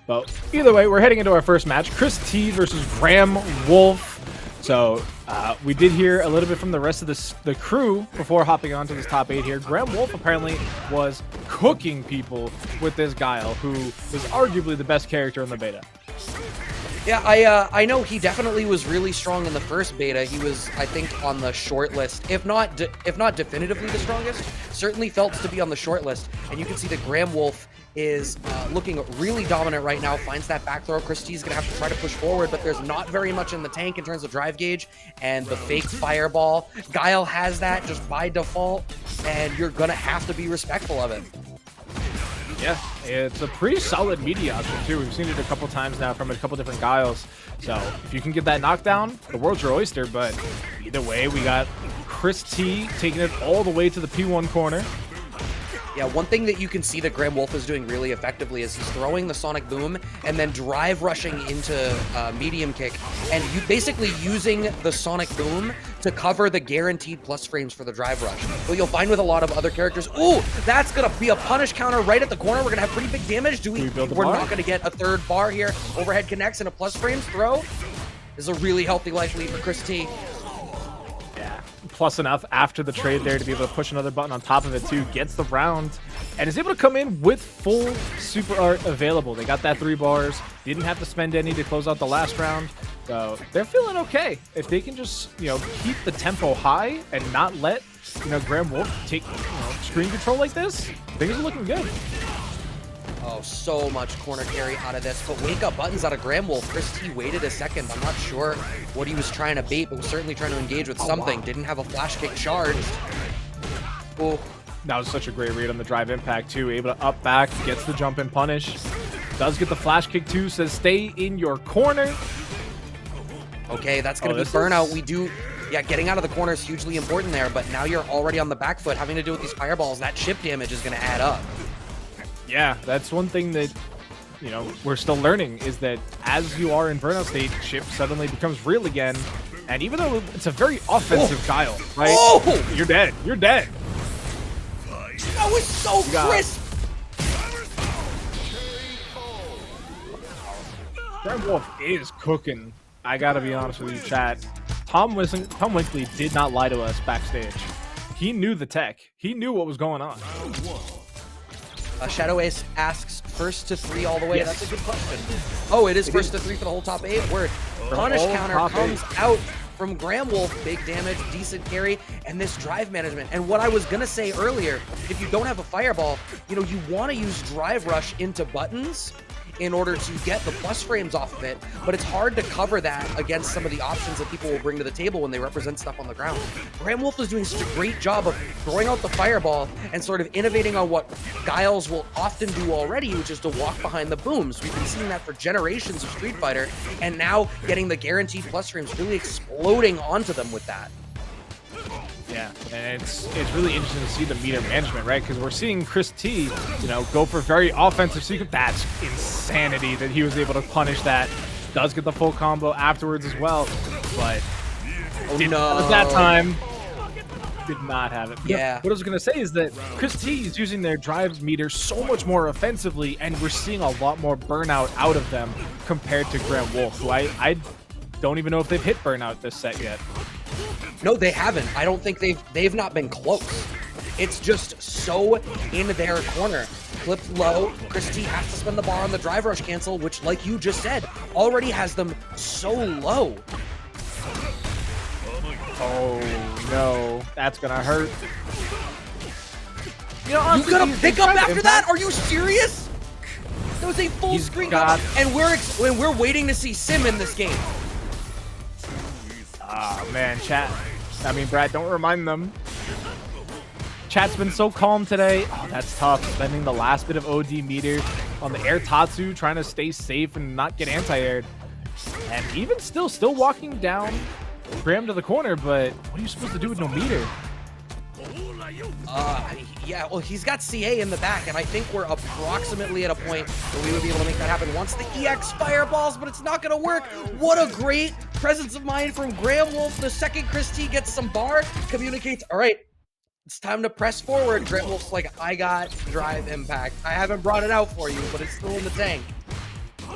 But either way, we're heading into our first match. Chris T versus Graham Wolfe. So we did hear a little bit from the rest of the crew before hopping on to this top 8 here. Graham Wolfe apparently was cooking people with this Guile, who is arguably the best character in the beta. Yeah, I know he definitely was really strong in the first beta. He was, I think, on the short list, if not definitively the strongest, certainly felt to be on the short list. And you can see that Graham Wolfe is looking really dominant right now, finds that back throw. Chris T's gonna have to try to push forward, but there's not very much in the tank in terms of drive gauge and the fake fireball. Guile has that just by default, and you're gonna have to be respectful of it. Yeah, it's a pretty solid media option too. We've seen it a couple times now from a couple different Guiles. So if you can get that knockdown, the world's your oyster. But either way, we got Chris T taking it all the way to the P1 corner. Yeah, one thing that you can see that Graham Wolfe is doing really effectively is he's throwing the Sonic Boom and then drive rushing into medium kick, and you basically using the Sonic Boom to cover the guaranteed plus frames for the drive rush. What you'll find with a lot of other characters, ooh, that's gonna be a punish counter right at the corner. We're gonna have pretty big damage. We're not gonna get a third bar here. Overhead connects and a plus frames throw. This is a really healthy life lead for Chris T. Plus enough after the trade there to be able to push another button on top of it too. Gets the round and is able to come in with full super art available. They got that 3 bars, didn't have to spend any to close out the last round, so they're feeling okay. If they can just, you know, keep the tempo high and not let, you know, Graham Wolfe take, you know, screen control like this, things are looking good. Oh, so much corner carry out of this, but wake up buttons out of Graham Wolfe. Chris T waited a second. I'm not sure what he was trying to bait, but was certainly trying to engage with something. Wow. Didn't have a flash kick charged. Oh, that was such a great read on the drive impact too. Able to up back, gets the jump and punish. Does get the flash kick too, says stay in your corner. Okay, that's going to be burnout. Yeah, getting out of the corner is hugely important there, but now you're already on the back foot having to deal with these fireballs. That chip damage is going to add up. Yeah, that's one thing that, you know, we're still learning is that as you are in burnout state, chip suddenly becomes real again. And even though it's a very offensive Guile, right? Oh! You're dead. You're dead. That was so crisp. Graham Wolfe is cooking. I gotta be honest with you, chat. Tom Winkley did not lie to us backstage. He knew the tech. He knew what was going on. Shadow Ace asks, first to 3 all the way. Yes. That's a good question. Oh, it is first to 3 for the whole top 8. Word. Punish counter comes out from Graham Wolfe. Big damage, decent carry, and this drive management. And what I was going to say earlier, if you don't have a fireball, you know, you want to use drive rush into buttons in order to get the plus frames off of it, but it's hard to cover that against some of the options that people will bring to the table when they represent stuff on the ground. Graham Wolfe is doing such a great job of throwing out the fireball and sort of innovating on what Guiles will often do already, which is to walk behind the booms. We've been seeing that for generations of Street Fighter, and now getting the guaranteed plus frames, really exploding onto them with that. Yeah, and it's really interesting to see the meter management, right? Because we're seeing Chris T, you know, go for very offensive sequence. That's insanity that he was able to punish that. Does get the full combo afterwards as well, but at that time did not have it. Yeah. What I was gonna say is that Chris T is using their drive meter so much more offensively, and we're seeing a lot more burnout out of them compared to Graham Wolfe, who I don't even know if they've hit burnout this set yet. No, they haven't. I don't think they've not been close. It's just so in their corner. Clipped low. Chris T has to spend the bar on the drive rush cancel, which, like you just said, already has them so low. Oh no, that's gonna hurt. You know, honestly, you gonna pick up after that? Are you serious? That was a full screen cut, and we're waiting to see Sim in this game. Oh man, chat. I mean, Brad, don't remind them. Chat's been so calm today. Oh, that's tough. Spending the last bit of OD meter on the air Tatsu, trying to stay safe and not get anti-aired. And even still walking down Graham to the corner, but what are you supposed to do with no meter? Yeah, well, he's got CA in the back, and I think we're approximately at a point where we would be able to make that happen once the EX fireballs, but it's not going to work. What a great presence of mind from Graham Wolfe. The second Chris T gets some bar, communicates, all right, it's time to press forward. Graham Wolfe's like, I got drive impact. I haven't brought it out for you, but it's still in the tank.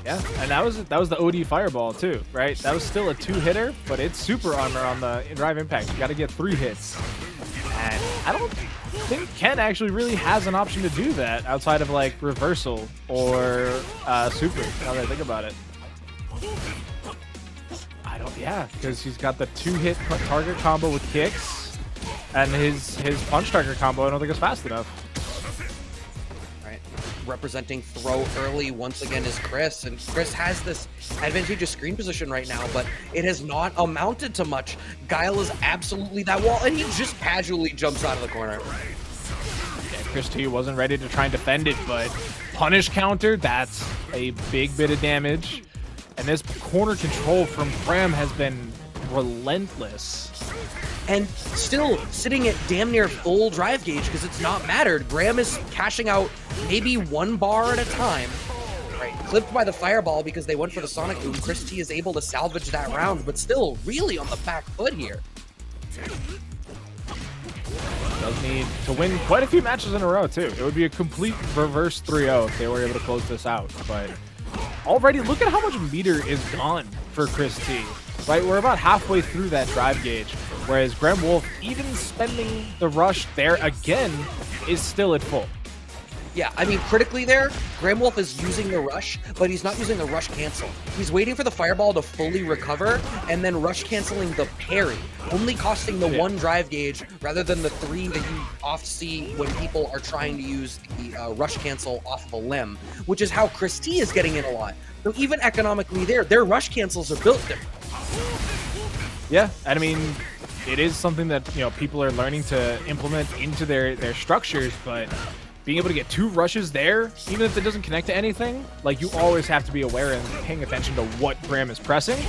Yeah, and that was the OD fireball too, right? That was still a 2-hitter, but it's super armor on the drive impact. You got to get 3 hits, and I don't think Ken actually really has an option to do that outside of like reversal or super. Now that I think about it, I don't. Yeah, because he's got the 2-hit target combo with kicks, and his punch target combo I don't think is fast enough. Representing throw early once again is Chris, and Chris has this advantageous screen position right now, but it has not amounted to much. Guile is absolutely that wall, and he just casually jumps out of the corner. Yeah, Chris T wasn't ready to try and defend it, but punish counter, that's a big bit of damage. And this corner control from Graham has been relentless. And still sitting at damn near full drive gauge because it's not mattered. Graham is cashing out maybe 1 bar at a time. Right, clipped by the fireball because they went for the Sonic Boom. Chris T is able to salvage that round, but still really on the back foot here. Does need to win quite a few matches in a row, too. It would be a complete reverse 3-0 if they were able to close this out. But already, look at how much meter is gone for Chris T. Right, we're about halfway through that drive gauge, whereas Graham Wolfe, even spending the rush there again, is still at full. Yeah, I mean, critically there, Graham Wolfe is using the rush, but he's not using the rush cancel. He's waiting for the fireball to fully recover and then rush canceling the parry, only costing the 1 drive gauge rather than the 3 that you oft see when people are trying to use the rush cancel off of a limb, which is how Chris T is getting in a lot. So even economically there, their rush cancels are built different. Yeah, and I mean, it is something that, you know, people are learning to implement into their structures, but being able to get 2 rushes there, even if it doesn't connect to anything, like, you always have to be aware and paying attention to what Graham is pressing.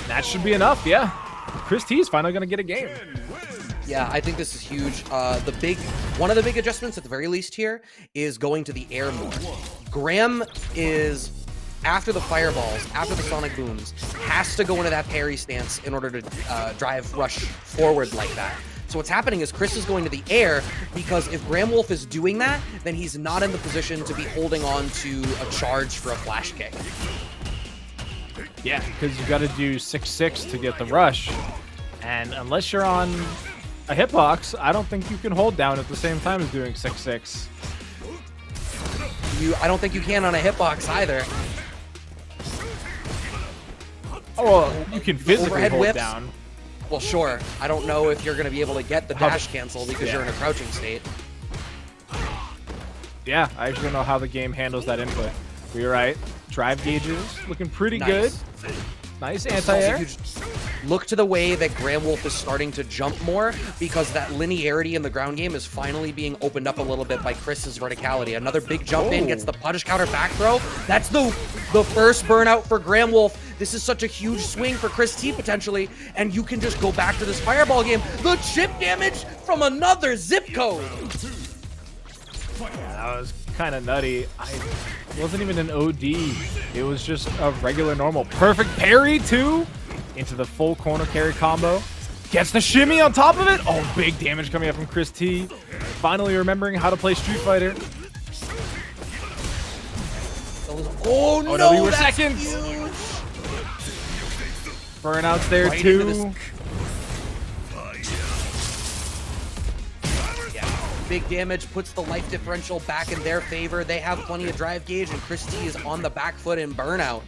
That should be enough, yeah. Chris T is finally going to get a game. Yeah, I think this is huge. One of the big adjustments at the very least here is going to the air more. Graham is, after the fireballs, after the Sonic Booms, has to go into that parry stance in order to drive rush forward like that. So what's happening is Chris is going to the air because if Graham Wolfe is doing that, then he's not in the position to be holding on to a charge for a flash kick. Yeah, because you got to do 6-6 to get the rush. And unless you're on a hitbox, I don't think you can hold down at the same time as doing 6-6. I don't think you can on a hitbox either. Oh, well, you can physically Overhead hold whips down. Well, sure. I don't know if you're going to be able to get the dash cancel because you're in a crouching state. Yeah, I actually don't know how the game handles that input. But you're right. Drive gauges looking pretty good. Nice anti-air. Look to the way that Graham Wolfe is starting to jump more because that linearity in the ground game is finally being opened up a little bit by Chris's verticality. Another big jump in, gets the punish counter back throw. That's the first burnout for Graham Wolfe. This is such a huge swing for Chris T potentially, and you can just go back to this fireball game. The chip damage from another zip code. Yeah, that was kind of nutty. It wasn't even an OD. It was just a regular normal. Perfect parry too. Into the full corner carry combo. Gets the shimmy on top of it. Oh, big damage coming up from Chris T. Finally remembering how to play Street Fighter. Oh no, we were that's second. Huge. Burnouts there too. Big damage puts the life differential back in their favor. They have plenty of drive gauge, and Chris T is on the back foot in burnout.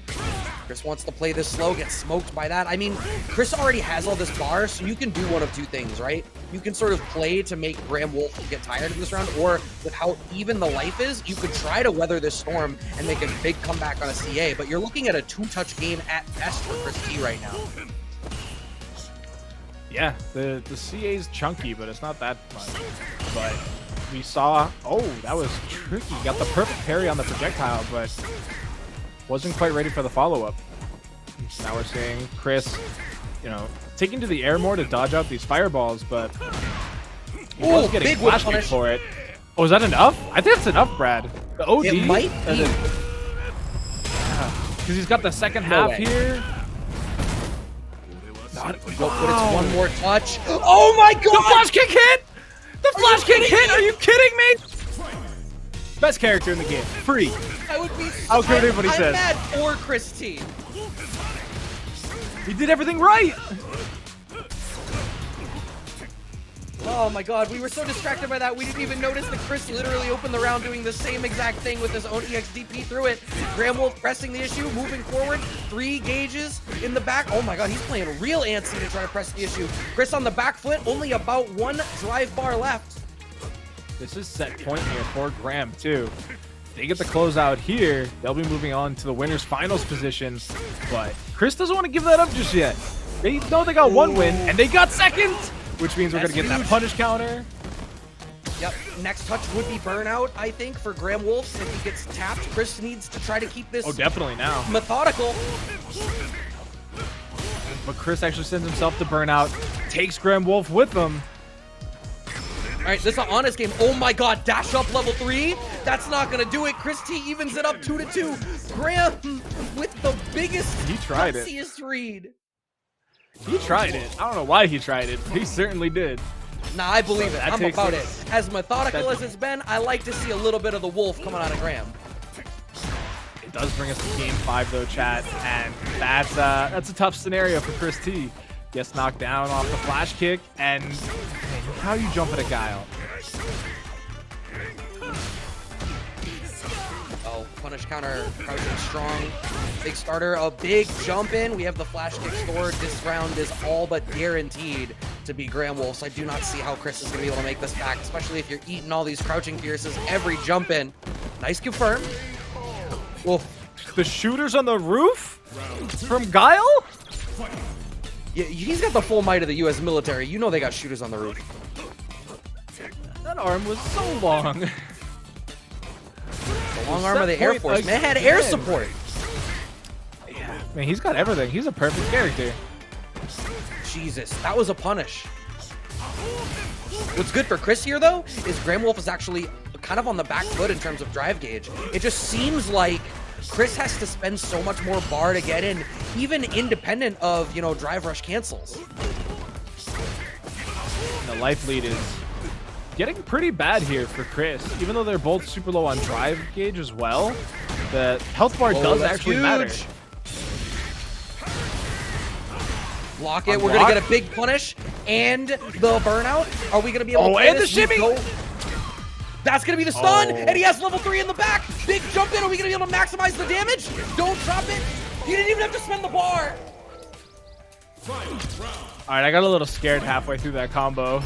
Chris wants to play this slow, gets smoked by that. I mean, Chris already has all this bar, so you can do one of 2 things, right? You can sort of play to make Graham Wolfe get tired in this round, or with how even the life is, you could try to weather this storm and make a big comeback on a CA, but you're looking at a 2-touch game at best for Chris T right now. Yeah, the CA is chunky, but it's not that much. But we saw, oh, that was tricky. Got the perfect parry on the projectile, but wasn't quite ready for the follow-up. Now we're seeing Chris, you know, taking to the air more to dodge out these fireballs, but he was getting flash kick for it. Oh, is that enough? I think that's enough, Brad. The OD. It might be. Because he's got the second half here. But it's one more touch. Oh my god! The flash kick hit! The flash kick hit! Are you kidding me? Best character in the game. Free. I would be. I don't care what anybody says. I'm mad for Chris T. He did everything right. Oh my god, we were so distracted by that, we didn't even notice that Chris literally opened the round doing the same exact thing with his own EXDP through it. Graham Wolfe pressing the issue, moving forward, 3 gauges in the back. Oh my god, he's playing real antsy to try to press the issue. Chris on the back foot, only about 1 drive bar left. This is set point here for Graham, too. If they get the closeout here, they'll be moving on to the winner's finals position. But Chris doesn't want to give that up just yet. They know they got 1 win, and they got 2nd! Which means we're going to get that punish counter. Yep, next touch would be burnout, I think, for Graham Wolfe. If he gets tapped, Chris needs to try to keep this definitely now. Methodical. But Chris actually sends himself to burnout, takes Graham Wolfe with him. All right, this is an honest game. Oh my god, dash up level 3. That's not going to do it. Chris T evens it up 2-2. Graham with the biggest, he tried it. Read. He tried it. I don't know why he tried it, but he certainly did. Nah, I believe it. I'm about it. As methodical as it's been, I like to see a little bit of the Wolf coming out of Graham. It does bring us to game 5 though, chat, and that's a tough scenario for Chris T. Gets knocked down off the flash kick, and man, how you jump at a Guile? Oh, punish counter, crouching strong. Big starter, a big jump in. We have the flash kick stored. This round is all but guaranteed to be Graham Wolfe, so I do not see how Chris is going to be able to make this back, especially if you're eating all these crouching fierces every jump in. Nice confirm. Wolf. The shooters on the roof from Guile? Yeah, he's got the full might of the U.S. military. You know they got shooters on the roof. That arm was so long. The long arm of the Air Force. Man, had air support. Yeah, man, he's got everything. He's a perfect character. Jesus, that was a punish. What's good for Chris here, though, is Graham Wolfe is actually kind of on the back foot in terms of drive gauge. It just seems like Chris has to spend so much more bar to get in, even independent of, drive rush cancels. And the life lead is getting pretty bad here for Chris. Even though they're both super low on drive gauge as well, the health bar does actually matter. Block it. We're going to get a big punish and the burnout. Are we going to be able to play and this? The shimmy! That's going to be the stun, and he has level 3 in the back. Big jump in. Are we going to be able to maximize the damage? Don't drop it. He didn't even have to spend the bar. All right, I got a little scared halfway through that combo.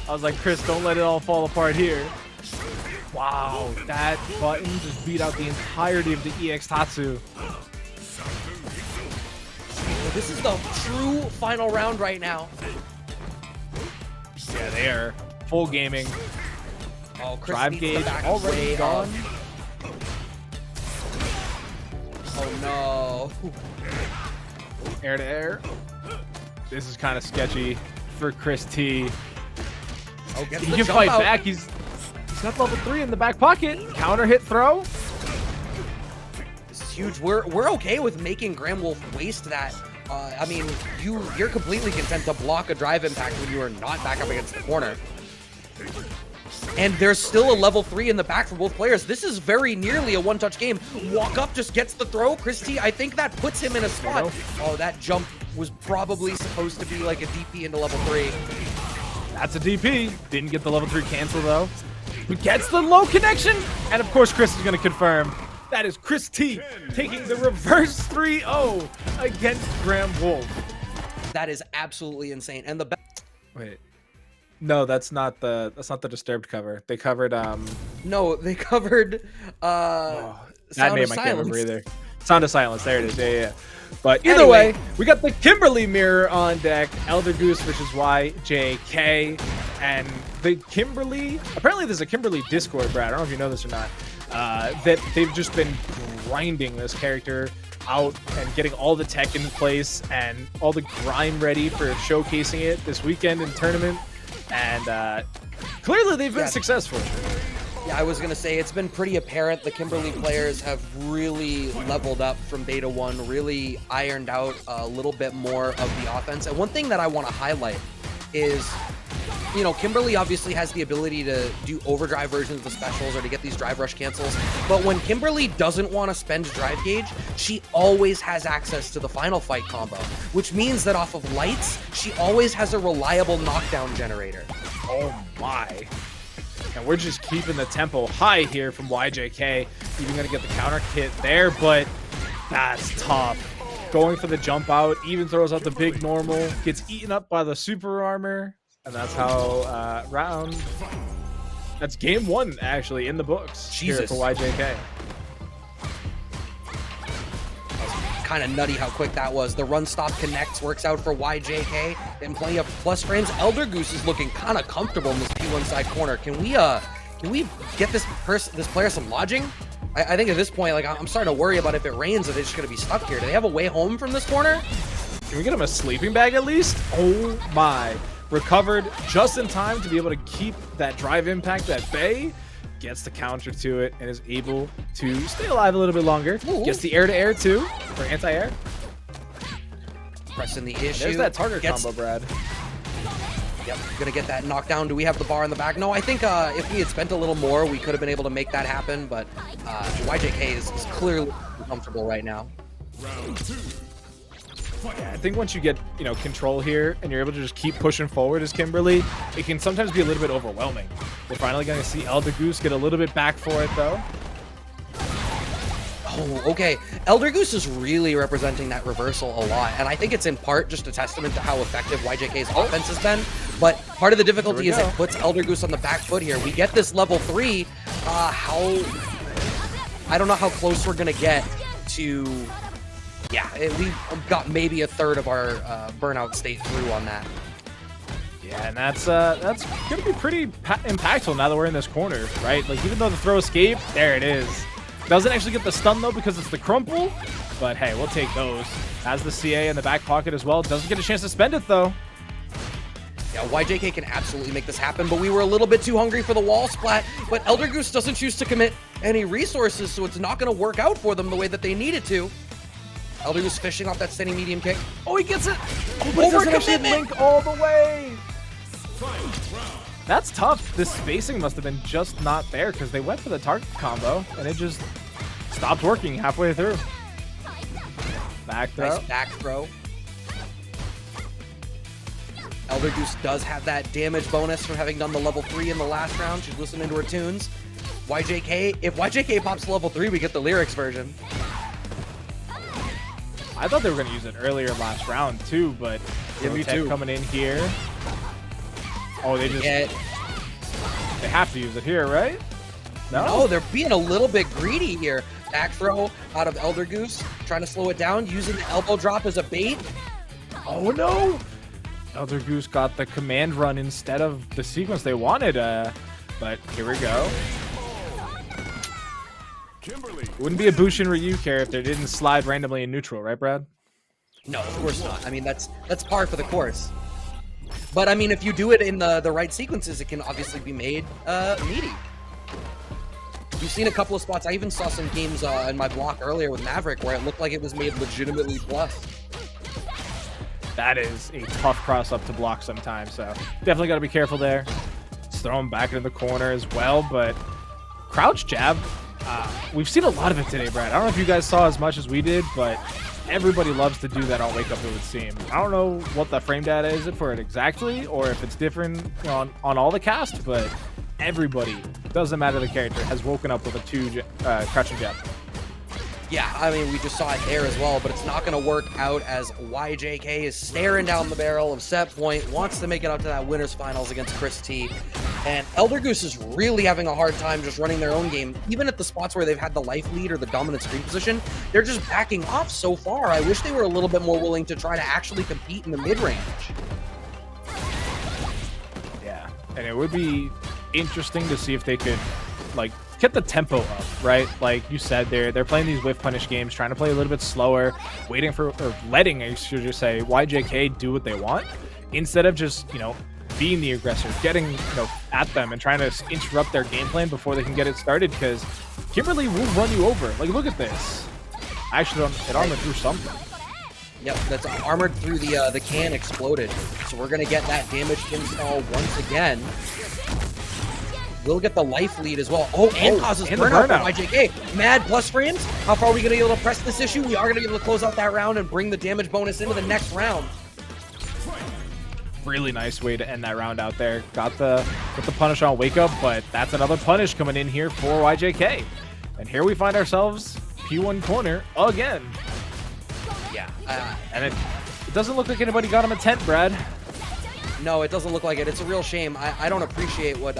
I was like, Chris, don't let it all fall apart here. Wow, that button just beat out the entirety of the EX Tatsu. This is the true final round right now. Yeah, they are full gaming. Oh, Chris drive gauge already gone. Oh no. Air to air. This is kind of sketchy for Chris T. Oh, he can fight back. He's got level 3 in the back pocket. Counter hit throw. This is huge. We're okay with making Graham Wolfe waste that. I mean, you're completely content to block a drive impact when you are not back up against the corner. And there's still a level 3 in the back for both players. This is very nearly a one-touch game. Walk up just gets the throw. Chris T, I think that puts him in a spot. Oh, that jump was probably supposed to be like a DP into level 3. That's a DP. Didn't get the level 3 cancel, though. But gets the low connection. And, of course, Chris is going to confirm. That is Chris T taking the reverse 3-0 against Graham Wolfe. That is absolutely insane. And the wait. No, that's not the Disturbed cover. They covered no, they covered that Sound name of I Silence. can't remember either. Sound of Silence. There it is. Yeah. But either way, we got the Kimberly mirror on deck. ElderGoose versus YJK. And the Kimberly, apparently there's a Kimberly Discord, Brad. I don't know if you know this or not. That they've just been grinding this character out and getting all the tech in place and all the grime ready for showcasing it this weekend in tournament. And clearly they've been successful. Yeah, I was going to say, it's been pretty apparent the Kimberly players have really leveled up from Beta 1, really ironed out a little bit more of the offense. And one thing that I want to highlight is you know, Kimberly obviously has the ability to do overdrive versions of the specials or to get these drive rush cancels. But when Kimberly doesn't want to spend drive gauge, she always has access to the final fight combo, which means that off of lights, she always has a reliable knockdown generator. Oh my. And we're just keeping the tempo high here from YJK. Even gonna get the counter kit there, but that's tough. Going for the jump out, even throws out the big normal, gets eaten up by the super armor, and that's how that's game 1 actually in the books. Jesus. Here for YJK. Kind of nutty how quick that was. The run stop connects, works out for YJK, and plenty of plus frames. ElderGoose is looking kind of comfortable in this P1 side corner. Can we get this player some lodging? I think at this point, like, I'm starting to worry about if it rains, if they're just gonna be stuck here. Do they have a way home from this corner? Can we get him a sleeping bag at least? Oh my. Recovered just in time to be able to keep that drive impact at bay. Gets the counter to it and is able to stay alive a little bit longer. Ooh. Gets the air-to-air too, for anti-air. Pressing the issue. There's that target combo, Brad. Yep, gonna get that knockdown. Do we have the bar in the back? No, I think if we had spent a little more, we could have been able to make that happen, but YJK is clearly comfortable right now. Round 2. Yeah, I think once you get, you know, control here and you're able to just keep pushing forward as Kimberly, it can sometimes be a little bit overwhelming. We're finally going to see ElderGoose get a little bit back for it, though. Oh, okay. ElderGoose is really representing that reversal a lot, and I think it's in part just a testament to how effective YJK's offense has been, but part of the difficulty is it puts ElderGoose on the back foot here. We get this level 3, I don't know how close we're going to get to... Yeah, we got maybe a third of our burnout state through on that. Yeah, and that's going to be pretty impactful now that we're in this corner, right? Like, even though the throw escape, there it is. Doesn't actually get the stun, though, because it's the crumple. But, hey, we'll take those. Has the CA in the back pocket as well. Doesn't get a chance to spend it, though. Yeah, YJK can absolutely make this happen, but we were a little bit too hungry for the wall splat. But ElderGoose doesn't choose to commit any resources, so it's not going to work out for them the way that they need it to. ElderGoose fishing off that standing medium kick. Oh, he gets it! Oh, but it doesn't actually link all the way! That's tough. This spacing must have been just not there because they went for the target combo and it just stopped working halfway through. Back throw. Nice back throw. ElderGoose does have that damage bonus from having done the level 3 in the last round. She's listening to her tunes. YJK, if YJK pops level 3, we get the lyrics version. I thought they were going to use it earlier last round too, but me too. Coming in here. Oh, they have to use it here, right? No, they're being a little bit greedy here. Back throw out of ElderGoose, trying to slow it down, using the elbow drop as a bait. Oh no! ElderGoose got the command run instead of the sequence they wanted, but here we go. Kimberly. Wouldn't be a Bushin Ryu care if they didn't slide randomly in neutral, right, Brad? No, of course not. I mean, that's par for the course. But I mean, if you do it in the right sequences, it can obviously be made meaty. You've seen a couple of spots. I even saw some games in my block earlier with Maverick where it looked like it was made legitimately plus. That is a tough cross up to block sometimes, so definitely got to be careful there. Let's throw him back into the corner as well, but crouch jab. We've seen a lot of it today, Brad. I don't know if you guys saw as much as we did, but everybody loves to do that on Wake Up, it would seem. I don't know what the frame data is for it exactly, or if it's different on all the cast, but everybody, doesn't matter the character, has woken up with a crouching jab. Yeah, I mean, we just saw it there as well, but it's not going to work out as YJK is staring down the barrel of set point, wants to make it up to that winner's finals against Chris T. And ElderGoose is really having a hard time just running their own game. Even at the spots where they've had the life lead or the dominant screen position, they're just backing off so far. I wish they were a little bit more willing to try to actually compete in the mid-range. Yeah, and it would be interesting to see if they could, like, get the tempo up, right? Like you said, they're playing these whiff punish games, trying to play a little bit slower, waiting for, or letting, I should just say, YJK do what they want, instead of just, you know, being the aggressor, getting, you know, at them and trying to interrupt their game plan before they can get it started, because Kimberly will run you over. Like, look at this. Actually, it armored through something. Yep, that's armored through the can exploded. So we're gonna get that damage install once again. We'll get the life lead as well. Oh, and causes burnout from YJK. Mad plus frames. How far are we gonna be able to press this issue? We are gonna be able to close out that round and bring the damage bonus into the next round. Really nice way to end that round out there. Got the punish on wake up, but that's another punish coming in here for YJK. And here we find ourselves P1 corner again. Yeah. And it doesn't look like anybody got him a tent, Brad. No, it doesn't look like it. It's a real shame. I don't appreciate what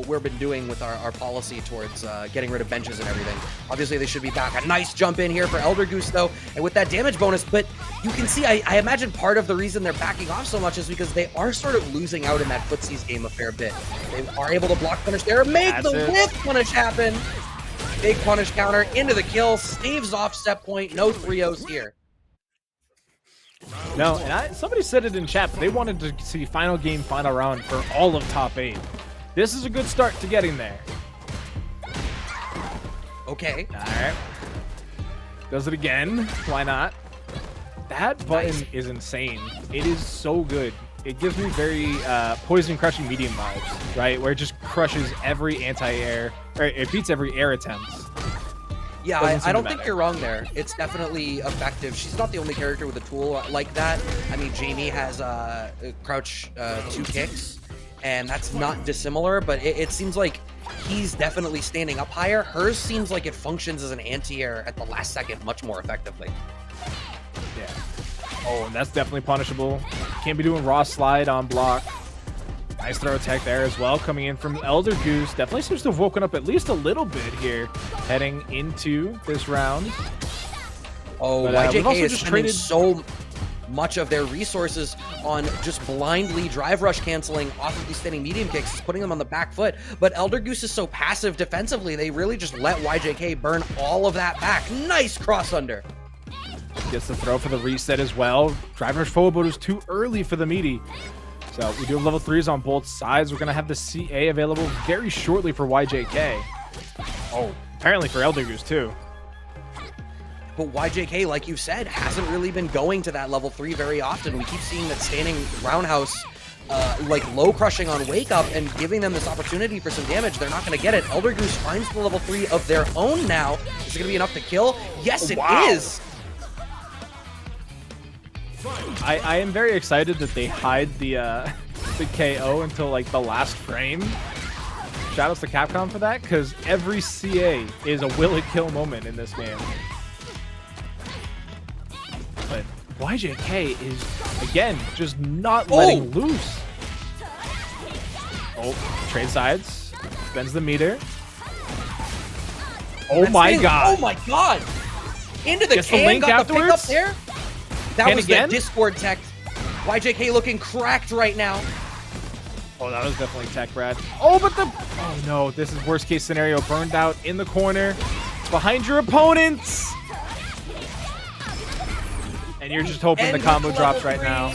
we've been doing with our policy towards getting rid of benches and everything. Obviously, they should be back. A nice jump in here for ElderGoose, though, and with that damage bonus. But you can see, I imagine part of the reason they're backing off so much is because they are sort of losing out in that footsies game a fair bit. They are able to block punish there, make the whip punish happen. Big punish counter into the kill, staves off step point, no 3-0s here. No, and somebody said it in chat, but they wanted to see final game, final round for all of top 8. This is a good start to getting there. Okay. All right. Does it again. Why not? That button is insane. It is so good. It gives me very poison crushing medium vibes, right? Where it just crushes every anti-air, or it beats every air attempt. Yeah, I don't think you're wrong there. It's definitely effective. She's not the only character with a tool like that. I mean, Jamie has crouch 2 kicks, and that's not dissimilar, but it seems like he's definitely standing up higher. Hers seems like it functions as an anti-air at the last second much more effectively. Yeah. Oh, and that's definitely punishable. Can't be doing raw slide on block. Nice throw attack there as well, coming in from ElderGoose. Definitely seems to have woken up at least a little bit here, heading into this round. Oh, but, YJK is spending so much of their resources on just blindly drive rush canceling off of these standing medium kicks. It's putting them on the back foot. But ElderGoose is so passive defensively, they really just let YJK burn all of that back. Nice cross under. Gets the throw for the reset as well. Drive rush forward, but it was too early for the meaty. So we do have level 3s on both sides. We're going to have the CA available very shortly for YJK. Oh, apparently for ElderGoose too. But YJK, like you said, hasn't really been going to that level 3 very often. We keep seeing that standing roundhouse, like low crushing on wake up and giving them this opportunity for some damage. They're not going to get it. ElderGoose finds the level 3 of their own now. Is it going to be enough to kill? Yes, it is. I am very excited that they hide the KO until like the last frame. Shout outs to Capcom for that, because every CA is a will it kill moment in this game. But YJK is again just not letting loose. Oh, trade sides, bends the meter. Oh my god! Oh my god! Into the can, link got the pick up afterwards there. That was the Discord tech. YJK looking cracked right now. Oh, that was definitely tech, Brad. Oh, but oh no, this is worst case scenario. Burned out in the corner, behind your opponents, and you're just hoping the combo drops right now.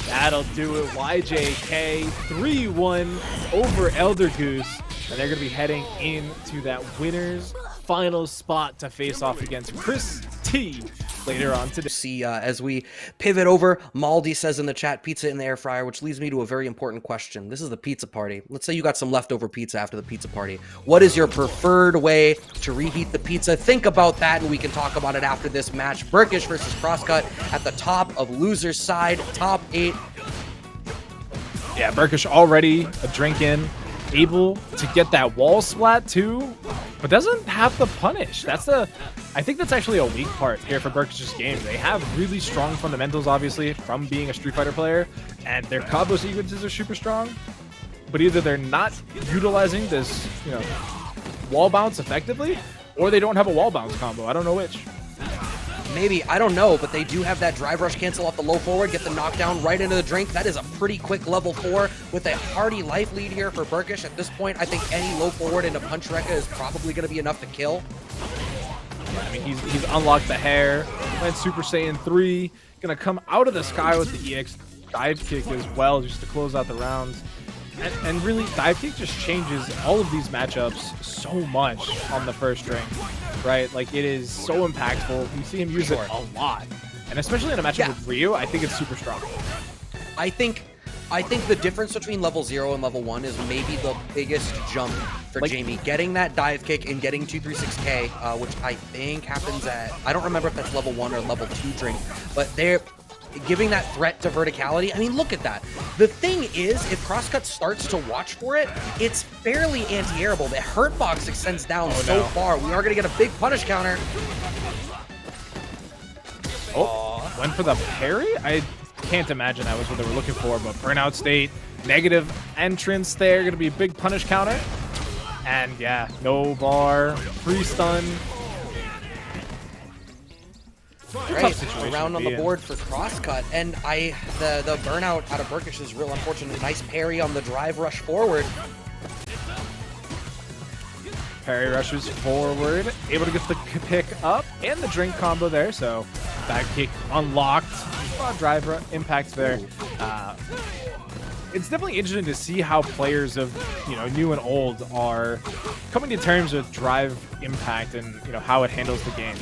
That'll do it. YJK 3-1 over ElderGoose, and they're gonna be heading into that winner's final spot to face off against Chris T later on today. See, as we pivot over, Maldi says in the chat, pizza in the air fryer, which leads me to a very important question. This is the pizza party. Let's say you got some leftover pizza after the pizza party. What is your preferred way to reheat the pizza? Think about that, and we can talk about it after this match. Burkish versus CrossCut at the top of loser's side, top 8. Yeah, Burkish already a drink in, able to get that wall splat too, but doesn't have the punish. I think that's actually a weak part here for Burkish's game. They have really strong fundamentals, obviously, from being a Street Fighter player, and their combo sequences are super strong, but either they're not utilizing this, wall bounce effectively, or they don't have a wall bounce combo. I don't know which. Maybe, I don't know, but they do have that drive rush cancel off the low forward, get the knockdown right into the drink. That is a pretty quick level 4 with a hearty life lead here for Burkish. At this point, I think any low forward into Punch Rekka is probably going to be enough to kill. I mean, he's unlocked the hair, went Super Saiyan 3, gonna come out of the sky with the EX dive kick as well, just to close out the rounds. And really, dive kick just changes all of these matchups so much on the first ring, right? Like, it is so impactful. You see him use it a lot. And especially in a matchup with Ryu, I think it's super strong. I think the difference between level 0 and level 1 is maybe the biggest jump for Jamie. Getting that dive kick and getting 236K, which I think happens at, I don't remember if that's level 1 or level 2 drink, but they're giving that threat to verticality. I mean, look at that. The thing is, if CrossCut starts to watch for it, it's fairly anti-airable. The hurt box extends down far. We are going to get a big punish counter. Oh, went for the parry? I can't imagine that was what they were looking for, but burnout state, negative entrance there, going to be a big punish counter. And yeah, no bar, free stun. Right, around on the board for CrossCut, and the burnout out of Burkish is real unfortunate. Nice parry on the drive rush forward. Parry rushes forward, able to get the pick up and the drink combo there, so back kick unlocked. Drive impacts there. It's definitely interesting to see how players of, you know, new and old are coming to terms with drive impact and, you know, how it handles the game.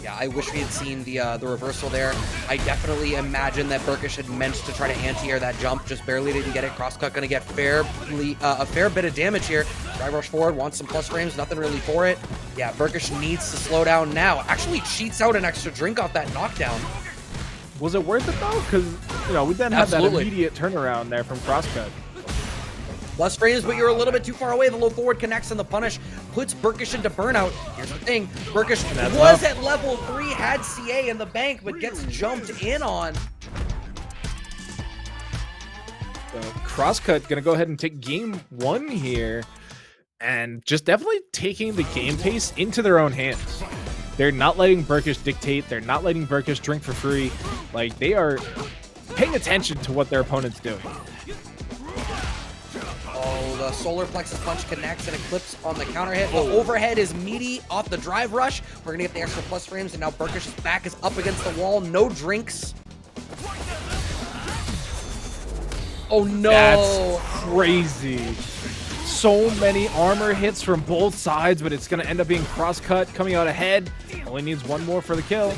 Yeah, I wish we had seen the reversal there. I definitely imagine that Burkish had meant to try to anti-air that jump, just barely didn't get it. CrossCut gonna get a fair bit of damage here. Drive rush forward, wants some plus frames, nothing really for it. Yeah, Burkish needs to slow down now. Actually cheats out an extra drink off that knockdown. Was it worth it though? Because, you know, we then had that immediate turnaround there from CrossCut. Plus frames, but you're a little bit too far away. The low forward connects and the punish puts Burkish into burnout. Here's the thing, Burkish was at level 3, had CA in the bank, but gets jumped in on. So CrossCut gonna go ahead and take game 1 here, and just definitely taking the game pace into their own hands. They're not letting Burkish dictate. They're not letting Burkish drink for free. Like, they are paying attention to what their opponent's doing. Oh, the solar plexus punch connects and Eclipse on the counter hit. The overhead is meaty off the drive rush. We're gonna get the extra plus frames, and now Burkish's back is up against the wall. No drinks. Oh no! That's crazy. So many armor hits from both sides, but it's gonna end up being CrossCut coming out ahead. Only needs one more for the kill.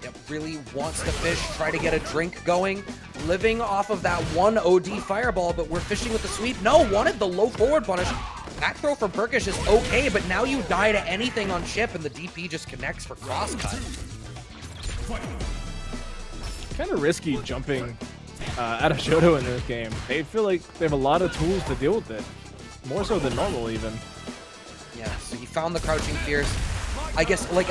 Yep, really wants to fish, try to get a drink going. Living off of that one OD fireball, but we're fishing with the sweep. No, wanted the low forward punish. Back throw for Burkish is okay, but now you die to anything on chip, and the DP just connects for CrossCut. Kind of risky jumping out of Shoto in this game. They feel like they have a lot of tools to deal with it. More so than normal, even. Yeah, so he found the crouching fierce. I guess, like,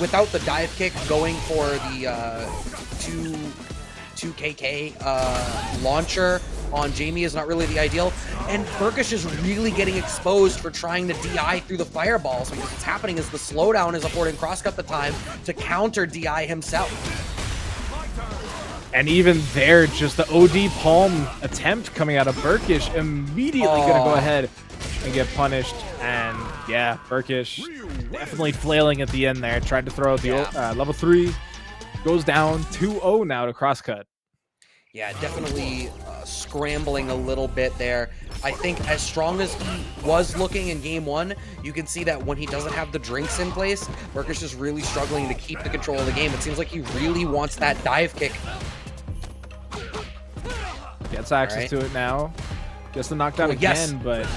without the dive kick, going for the 2KK launcher on Jamie is not really the ideal. And Burkish is really getting exposed for trying to DI through the fireballs, because what's happening is the slowdown is affording CrossCut the time to counter DI himself. And even there, just the OD palm attempt coming out of Burkish, immediately going to go ahead and get punished. And yeah, Burkish definitely flailing at the end there. Tried to throw out the level 3. Goes down 2-0 now to CrossCut. Yeah, definitely scrambling a little bit there. I think as strong as he was looking in game 1, you can see that when he doesn't have the drinks in place, Burkish is really struggling to keep the control of the game. It seems like he really wants that dive kick. Gets access to it now. Gets the knockdown again, but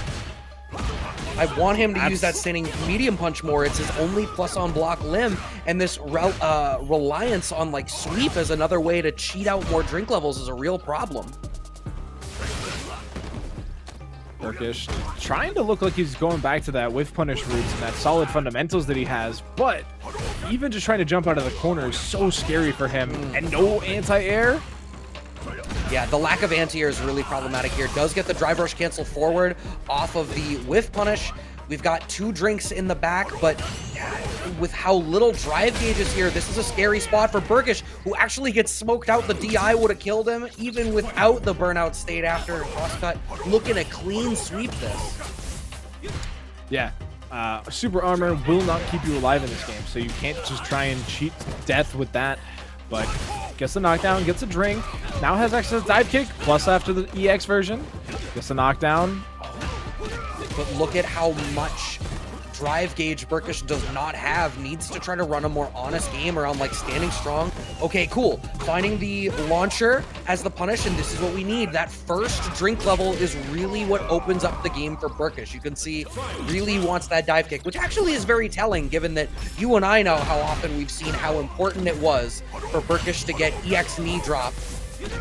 I want him to use that standing medium punch more. It's his only plus on block limb, and this reliance on like sweep as another way to cheat out more drink levels is a real problem. Burkish trying to look like he's going back to that whiff punish roots and that solid fundamentals that he has, but even just trying to jump out of the corner is so scary for him. And no anti-air. Yeah, the lack of anti-air is really problematic here. Does get the drive rush cancel forward off of the whiff punish. We've got 2 drinks in the back, but with how little drive gauge is here, this is a scary spot for Burkish, who actually gets smoked out. The DI would have killed him, even without the burnout state after CrossCut. Looking to clean sweep this. Yeah, super armor will not keep you alive in this game, so you can't just try and cheat death with that. But Gets the knockdown, gets a drink. Now has access to dive kick, plus after the EX version. Gets the knockdown. But look at how much drive gauge Burkish does not have. Needs to try to run a more honest game around like standing strong. Okay, cool. Finding the launcher as the punish, and this is what we need. That first drink level is really what opens up the game for Burkish. You can see really wants that dive kick, which actually is very telling given that you and I know how often we've seen how important it was for Burkish to get EX knee drop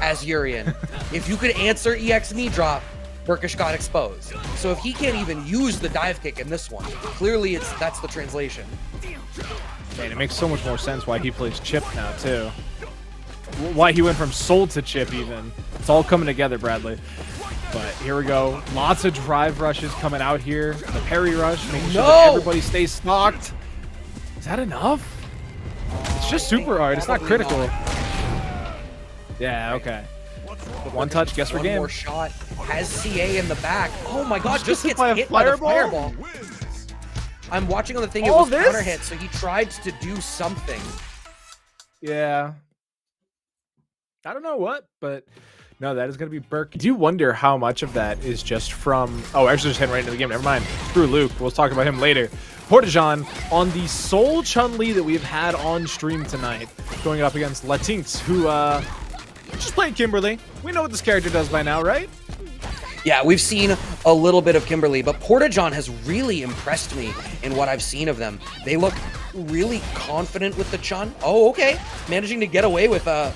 as Urian. If you could answer EX knee drop, Burkish got exposed. So if he can't even use the dive kick in this one, clearly that's the translation. Man, it makes so much more sense why he plays Chip now, too. Why he went from Soul to Chip, even. It's all coming together, Bradley. But here we go. Lots of drive rushes coming out here. The parry rush, making sure that everybody stays stocked. Is that enough? It's just super hard. It's not critical. Yeah, okay. One touch, guess for game. One more shot. Has CA in the back. Oh my god, just gets by a hit by the fireball? fireball. I'm watching on the thing, it was counter hit, so he tried to do something. Yeah. I don't know what, but no, that is going to be Burke. I do wonder how much of that is just from... Oh, actually just heading right into the game. Never mind. Screw Luke. We'll talk about him later. PortaJon on the sole Chun-Li that we've had on stream tonight, going up against LateenX, who just played Kimberly. We know what this character does by now, right? Yeah, we've seen a little bit of Kimberly, but PortaJon has really impressed me in what I've seen of them. They look really confident with the Chun. Oh, okay. Managing to get away with the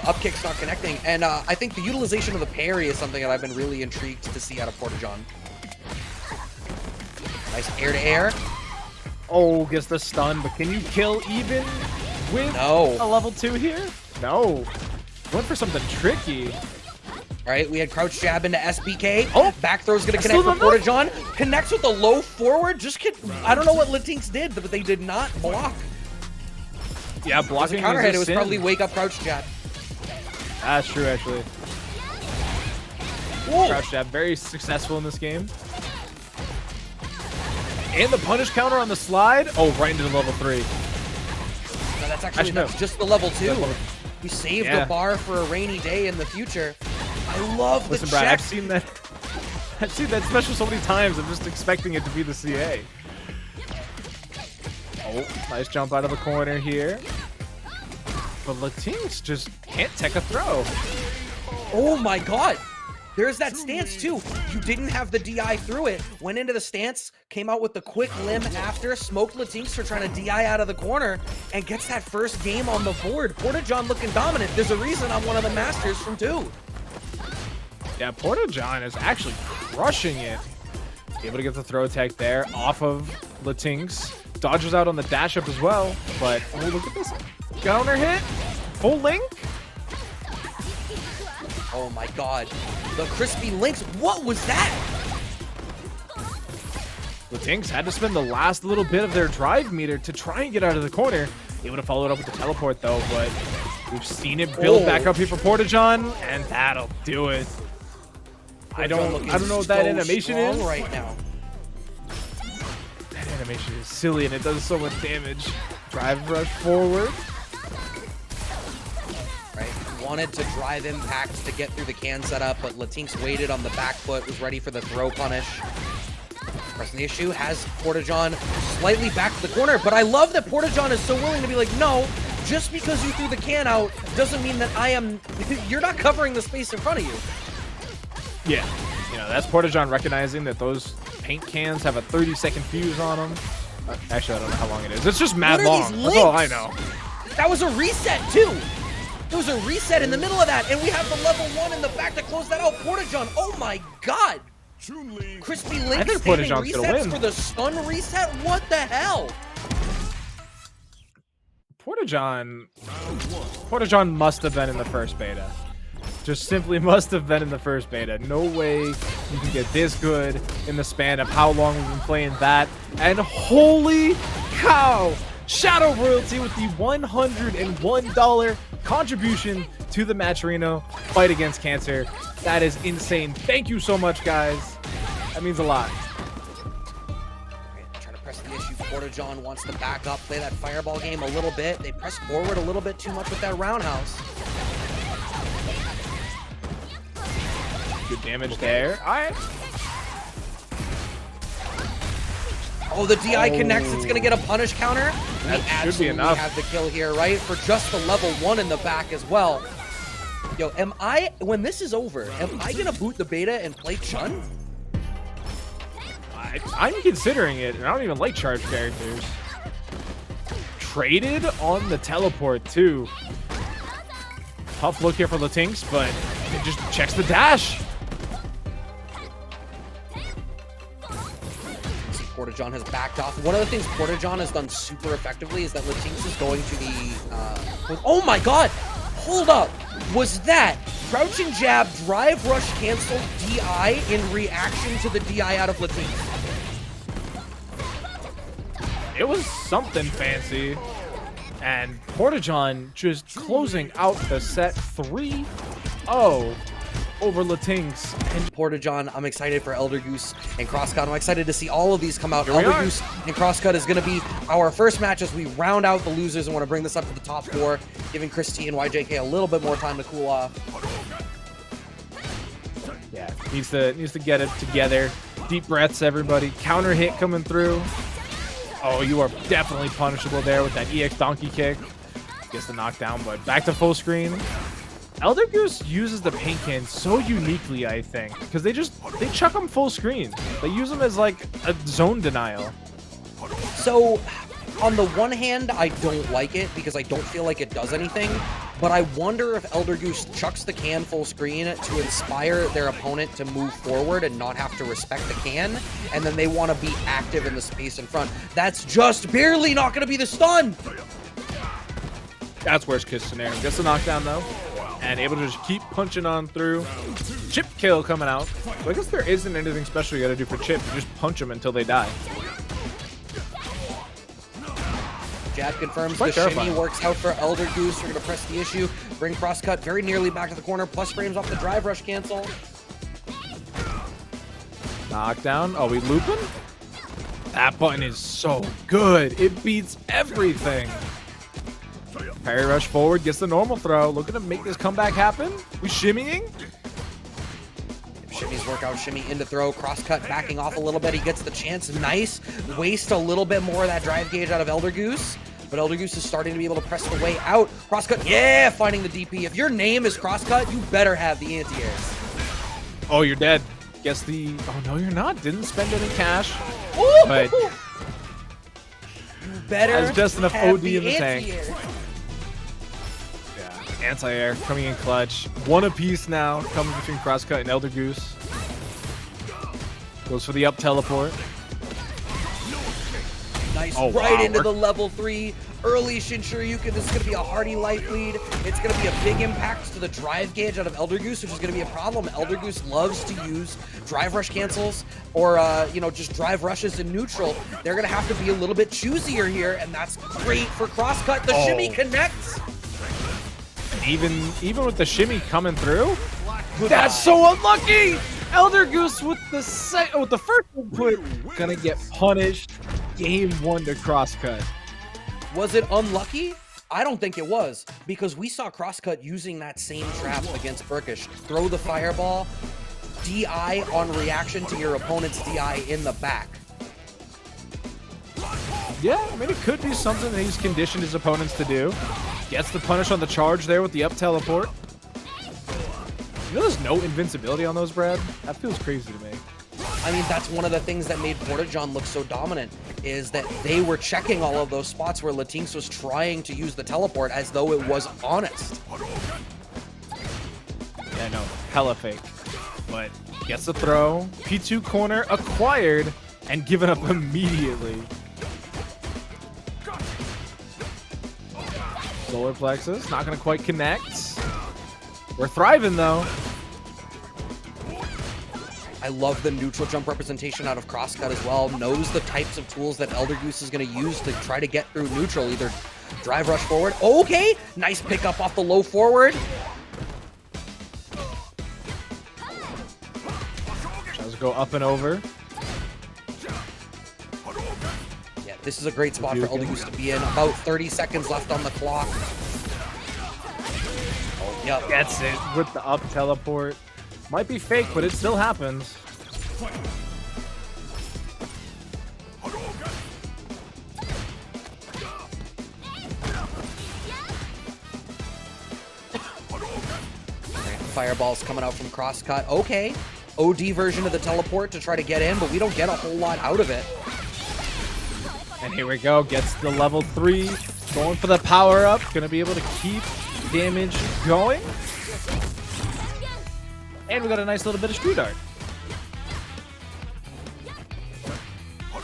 up kick's not connecting. And I think the utilization of the parry is something that I've been really intrigued to see out of PortaJon. Nice air to air. Oh, gets the stun, but can you kill even with a level 2 here? No. Went for something tricky. All right, we had crouch jab into SBK. Oh, back throw's gonna connect for PortaJon. Connects with a low forward. I don't know what LateenX did, but they did not block. Yeah, blocking counter hit. It was probably wake up crouch jab. That's true, actually. Whoa. Crouch jab, very successful in this game. And the punish counter on the slide. Oh, right into the level 3. No, that's actually just the level 2. We saved the bar for a rainy day in the future. I love the check. Brad, I've seen that special so many times. I'm just expecting it to be the CA. Oh, nice jump out of the corner here. But LateenX just can't take a throw. Oh my god. There's that stance too. You didn't have the DI through it. Went into the stance, came out with the quick limb after, smoked LateenX for trying to DI out of the corner, and gets that first game on the board. PortaJon looking dominant. There's a reason I'm one of the masters from 2. Yeah, PortaJon is actually crushing it. Able to get the throw tech there off of LateenX. Dodges out on the dash up as well, but oh, look at this counter hit. Full link. Oh my god. The crispy links. What was that? LateenX had to spend the last little bit of their drive meter to try and get out of the corner. Able to follow it up with the teleport though, but we've seen it build back up here for PortaJon, and that'll do it. I don't know what that animation is right now. That animation is silly and it does so much damage. Drive rush forward. Right, wanted to drive impact to get through the can setup, but LateenX waited on the back foot, was ready for the throw punish. Pressing the issue, has PortaJon slightly back to the corner, but I love that PortaJon is so willing to be like, no, just because you threw the can out doesn't mean that you're not covering the space in front of you. Yeah, you know, that's PortaJon recognizing that those paint cans have a 30-second fuse on them. Actually, I don't know how long it is. It's just mad long. That's all I know. That was a reset, too. There was a reset in the middle of that, and we have the level 1 in the back to close that out. PortaJon, oh my god. Chun-li. Crispy Link standing resets for the stun reset? What the hell? PortaJon must have been in the first beta. Just simply must have been in the first beta. No way you can get this good in the span of how long we've been playing that. And holy cow! Shadow Royalty with the $101 contribution to the Matcherino fight against cancer. That is insane. Thank you so much, guys. That means a lot. Trying to press the issue PortaJon wants to back up, play that fireball game a little bit. They press forward a little bit too much with that roundhouse. Good damage there. All right. Oh, the DI connects. It's going to get a punish counter. That We should be absolutely enough. have the kill here, right? For just the level 1 in the back as well. Yo, when this is over, am I going to boot the beta and play Chun? I'm considering it, and I don't even like charge characters. Traded on the teleport, too. Tough look here for LateenX, but it just checks the dash. See, PortaJon has backed off. One of the things PortaJon has done super effectively is that LateenX is going to the... oh my god! Hold up! Was that crouching jab, drive rush cancel DI in reaction to the DI out of LateenX? It was something fancy. And PortaJon just closing out the set 3-0 over LateenX. And PortaJon, I'm excited for ElderGoose and CrossCut. I'm excited to see all of these come out. Here we are. ElderGoose and CrossCut is going to be our first match as we round out the losers and want to bring this up to the top 4, giving Christy and YJK a little bit more time to cool off. Yeah, needs to get it together. Deep breaths, everybody. Counter hit coming through. Oh, you are definitely punishable there with that EX donkey kick. Gets the knockdown, but back to full screen. ElderGoose uses the paint can so uniquely, I think, because they chuck them full screen. They use them as like a zone denial. So, on the one hand, I don't like it because I don't feel like it does anything, but I wonder if ElderGoose chucks the can full screen to inspire their opponent to move forward and not have to respect the can, and then they want to be active in the space in front. That's just barely not going to be the stun! That's worst case scenario. Gets the knockdown though, and able to just keep punching on through. Chip kill coming out. So I guess there isn't anything special you got to do for Chip. You just punch them until they die. Jab confirms the Quite terrifying. shimmy works out for ElderGoose. We're going to press the issue, bring CrossCut very nearly back to the corner, plus frames off the drive rush cancel. Knockdown. Are we looping? That button is so good. It beats everything. Parry rush forward, gets the normal throw. Looking to make this comeback happen. We shimmying. Shimmies work out, shimmy into throw, CrossCut backing off a little bit. He gets the chance. Nice. Waste a little bit more of that drive gauge out of ElderGoose. But ElderGoose is starting to be able to press the way out. CrossCut, yeah, finding the DP. If your name is CrossCut, you better have the anti-airs. Oh, you're dead. Guess the... Oh, no, you're not. Didn't spend any cash. Ooh, But you better has just enough have OD in the tank. anti-air. Yeah, anti-air coming in clutch. One apiece now coming between CrossCut and ElderGoose. Goes for the up teleport. Nice, Oh, right wow. into the level 3. Early Shinshiryu. This is going to be a hearty life lead. It's going to be a big impact to the drive gauge out of ElderGoose, which is going to be a problem. ElderGoose loves to use drive rush cancels or, just drive rushes in neutral. They're going to have to be a little bit choosier here, and that's great for CrossCut. The shimmy connects. Even with the shimmy coming through, that's so unlucky. ElderGoose with the first input gonna get punished. Game 1 to CrossCut. Was it unlucky? I don't think it was, because we saw CrossCut using that same trap against Burkish. Throw the fireball, DI on reaction to your opponent's DI in the back. Yeah, I mean, it could be something that he's conditioned his opponents to do. Gets the punish on the charge there with the up teleport. You know there's no invincibility on those, Brad? That feels crazy to me. I mean, that's one of the things that made PortaJon look so dominant, is that they were checking all of those spots where LateenX was trying to use the teleport as though it was honest. Yeah, no, hella fake. But gets the throw. P2 corner acquired and given up immediately. Solar plexus, not gonna quite connect. We're thriving though. I love the neutral jump representation out of CrossCut as well. Knows the types of tools that ElderGoose is going to use to try to get through neutral. Either drive rush forward. Okay, nice pickup off the low forward. Tries to go up and over. Yeah, This is a great spot for ElderGoose to be in. About 30 seconds left on the clock. Oh, yep. Gets it with the up teleport. Might be fake, but it still happens. Fireballs coming out from CrossCut. Okay. OD version of the teleport to try to get in, but we don't get a whole lot out of it. And here we go. Gets the level 3. Going for the power up. Gonna be able to keep damage going. And we got a nice little bit of screw dart. All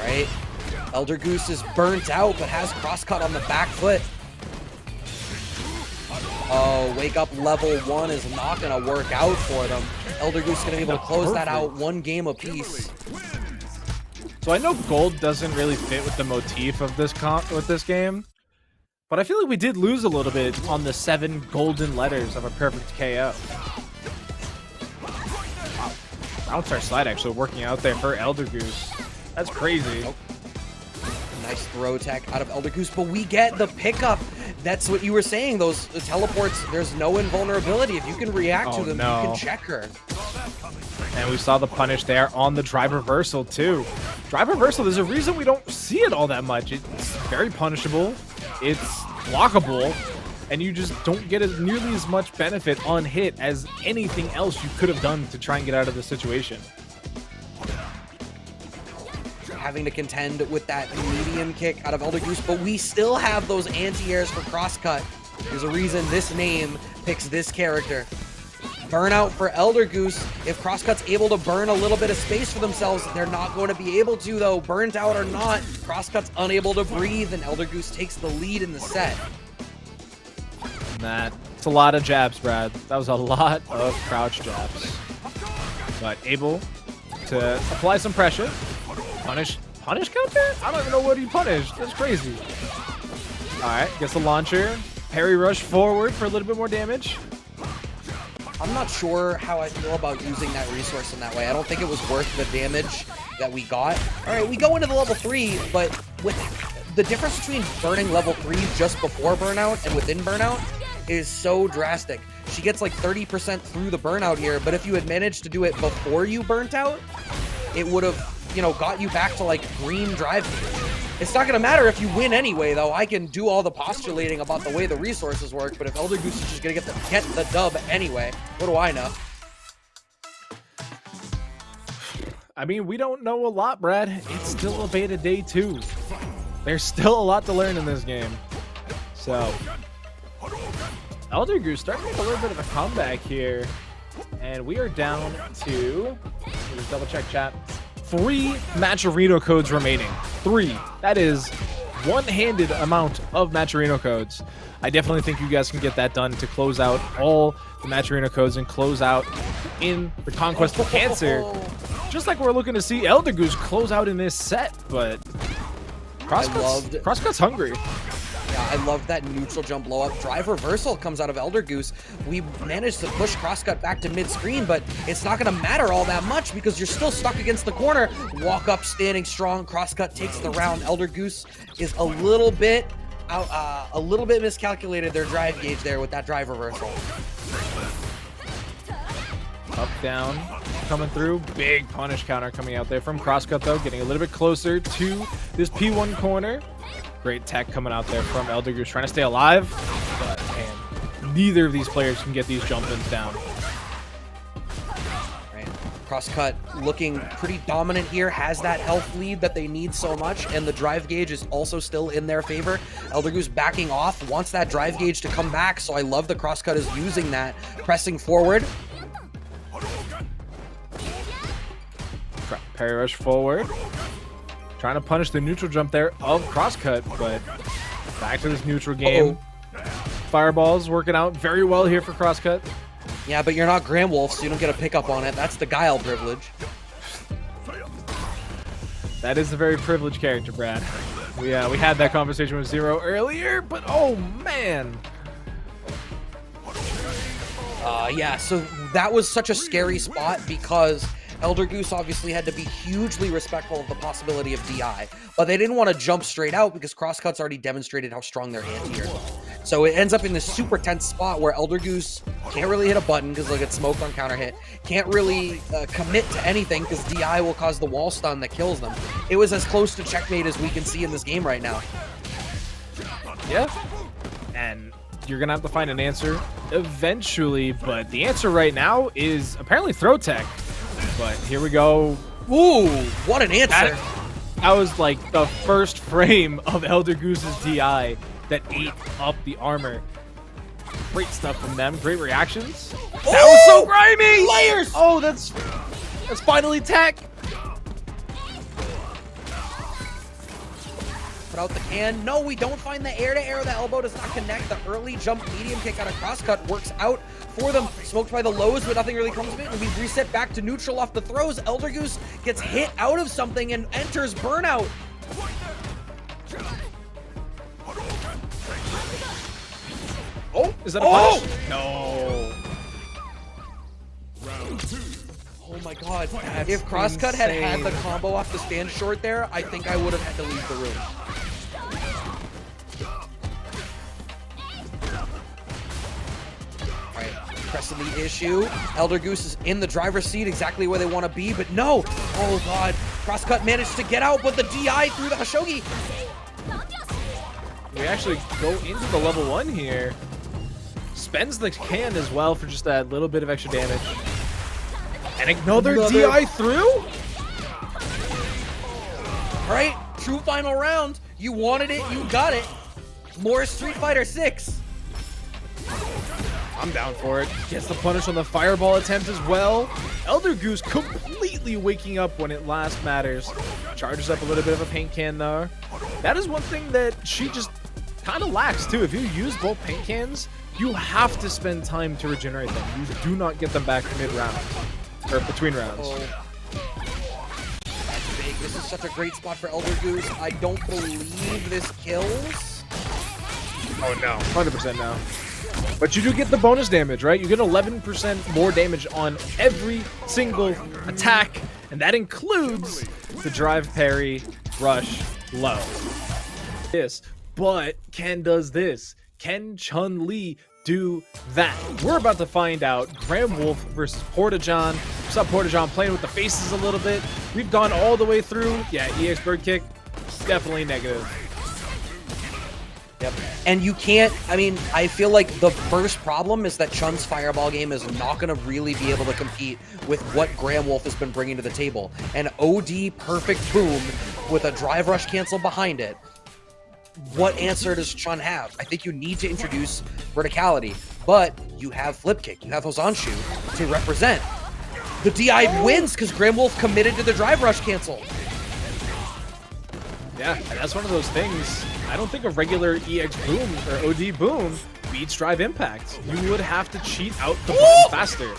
right. ElderGoose is burnt out, but has CrossCut on the back foot. Oh, wake up level 1 is not going to work out for them. ElderGoose going to be able to close that out 1 game apiece. So I know gold doesn't really fit with the motif of this game, but I feel like we did lose a little bit on the 7 golden letters of a perfect KO. Wow. Bouncer slide actually working out there for ElderGoose. That's crazy. Nope. Nice throw tech out of ElderGoose, but we get the pickup. That's what you were saying. Those teleports, there's no invulnerability. If you can react to them, you can check her. And we saw the punish there on the drive reversal too. Drive reversal, there's a reason we don't see it all that much. It's very punishable. It's blockable. And you just don't get nearly as much benefit on hit as anything else you could have done to try and get out of the situation. Having to contend with that medium kick out of ElderGoose, but we still have those anti-airs for CrossCut. There's a reason this name picks this character. Burnout for ElderGoose. If CrossCut's able to burn a little bit of space for themselves, they're not going to be able to, though. Burnt out or not, CrossCut's unable to breathe, and ElderGoose takes the lead in the set. That's a lot of jabs, Brad. That was a lot of crouch jabs. But able to apply some pressure. Punish counter? I don't even know what he punished. That's crazy. Alright, gets the launcher. Parry rush forward for a little bit more damage. I'm not sure how I feel about using that resource in that way. I don't think it was worth the damage that we got. Alright, we go into the level 3, but with the difference between burning level 3 just before burnout and within burnout is so drastic. She gets like 30% through the burnout here, but if you had managed to do it before you burnt out, it would have, you know, got you back to like green drive. It's not gonna matter if you win anyway, though. I can do all the postulating about the way the resources work, but if ElderGoose is just gonna get the dub anyway, what do I know? I mean, we don't know a lot, Brad. It's still a beta day 2. There's still a lot to learn in this game. So, ElderGoose starting to make a little bit of a comeback here. And we are down to, just double check chat, 3 Matcherino codes remaining. 3. That is one-handed amount of Matcherino codes. I definitely think you guys can get that done to close out all the Matcherino codes and close out in the Conquest of Cancer. Just like we're looking to see ElderGoose close out in this set, but CrossCut's hungry. Yeah, I love that neutral jump blow up. Drive reversal comes out of ElderGoose. We managed to push CrossCut back to mid-screen, but it's not going to matter all that much because you're still stuck against the corner. Walk up, standing strong. CrossCut takes the round. ElderGoose is a little bit miscalculated their drive gauge there with that drive reversal. Up, down, coming through. Big punish counter coming out there from CrossCut, though, getting a little bit closer to this P1 corner. Great tech coming out there from ElderGoose, trying to stay alive, but man, neither of these players can get these jump-ins down. Right. CrossCut looking pretty dominant here, has that health lead that they need so much, and the drive gauge is also still in their favor. ElderGoose backing off, wants that drive gauge to come back, so I love the CrossCut is using that, pressing forward. Parry rush forward. Trying to punish the neutral jump there of CrossCut, but back to this neutral game. Fireballs working out very well here for CrossCut. Yeah, but you're not Graham Wolfe, so you don't get a pickup on it. That's the Guile privilege. That is a very privileged character, Brad. We had that conversation with Zero earlier, but oh man. Yeah, so that was such a scary spot because ElderGoose obviously had to be hugely respectful of the possibility of DI, but they didn't want to jump straight out because CrossCut's already demonstrated how strong their anti-airs are. So it ends up in this super tense spot where ElderGoose can't really hit a button because they'll get smoked on counter hit, can't really commit to anything because DI will cause the wall stun that kills them. It was as close to checkmate as we can see in this game right now. Yeah, and you're gonna have to find an answer eventually, but the answer right now is apparently throw tech. But here we go. Ooh, what an answer. That was like the first frame of ElderGoose's DI that ate up the armor. Great stuff from them, great reactions. That was so grimy! Layers! Oh, that's finally tech. Put out the can. No, we don't find the air-to-air. The elbow does not connect. The early jump medium kick out of CrossCut works out for them. Smoked by the lows, but nothing really comes of it. And we reset back to neutral off the throws. ElderGoose gets hit out of something and enters burnout. Oh, is that a punish? No. Round 2. Oh my god. If CrossCut had had the combo off the stand short there, I think I would have had to leave the room. Alright, pressing the issue. ElderGoose is in the driver's seat, exactly where they want to be, but no! Oh god. CrossCut managed to get out, but the DI through the Hashogi. We actually go into the level 1 here. Spends the can as well for just that little bit of extra damage. And another DI through? Alright, true final round. You wanted it, you got it. More Street Fighter 6. I'm down for it. Gets the punish on the fireball attempt as well. ElderGoose completely waking up when it last matters. Charges up a little bit of a paint can though. That is one thing that she just kind of lacks too. If you use both paint cans, you have to spend time to regenerate them. You do not get them back mid-round. Or between rounds. Oh. That's big. This is such a great spot for ElderGoose. I don't believe this kills. Oh no, 100% no. But you do get the bonus damage, right? You get 11% more damage on every single attack, and that includes the drive parry, rush, low. This, but Ken does this. Can Chun-li do that? We're about to find out. Wolfe versus PortaJon. We saw PortaJon playing with the faces a little bit. We've gone all the way through. Yeah, EX bird kick, definitely negative. Yep. And you can't, I mean, I feel like the first problem is that Chun's fireball game is not going to really be able to compete with what Wolfe has been bringing to the table. An OD perfect boom with a drive rush cancel behind it. What answer does Chun have? I think you need to introduce verticality, but you have flip kick, you have Hosanshu to represent. The DI wins because Wolfe committed to the drive rush cancel. Yeah, and that's one of those things. I don't think a regular EX boom or OD boom beats drive impact. You would have to cheat out the button faster.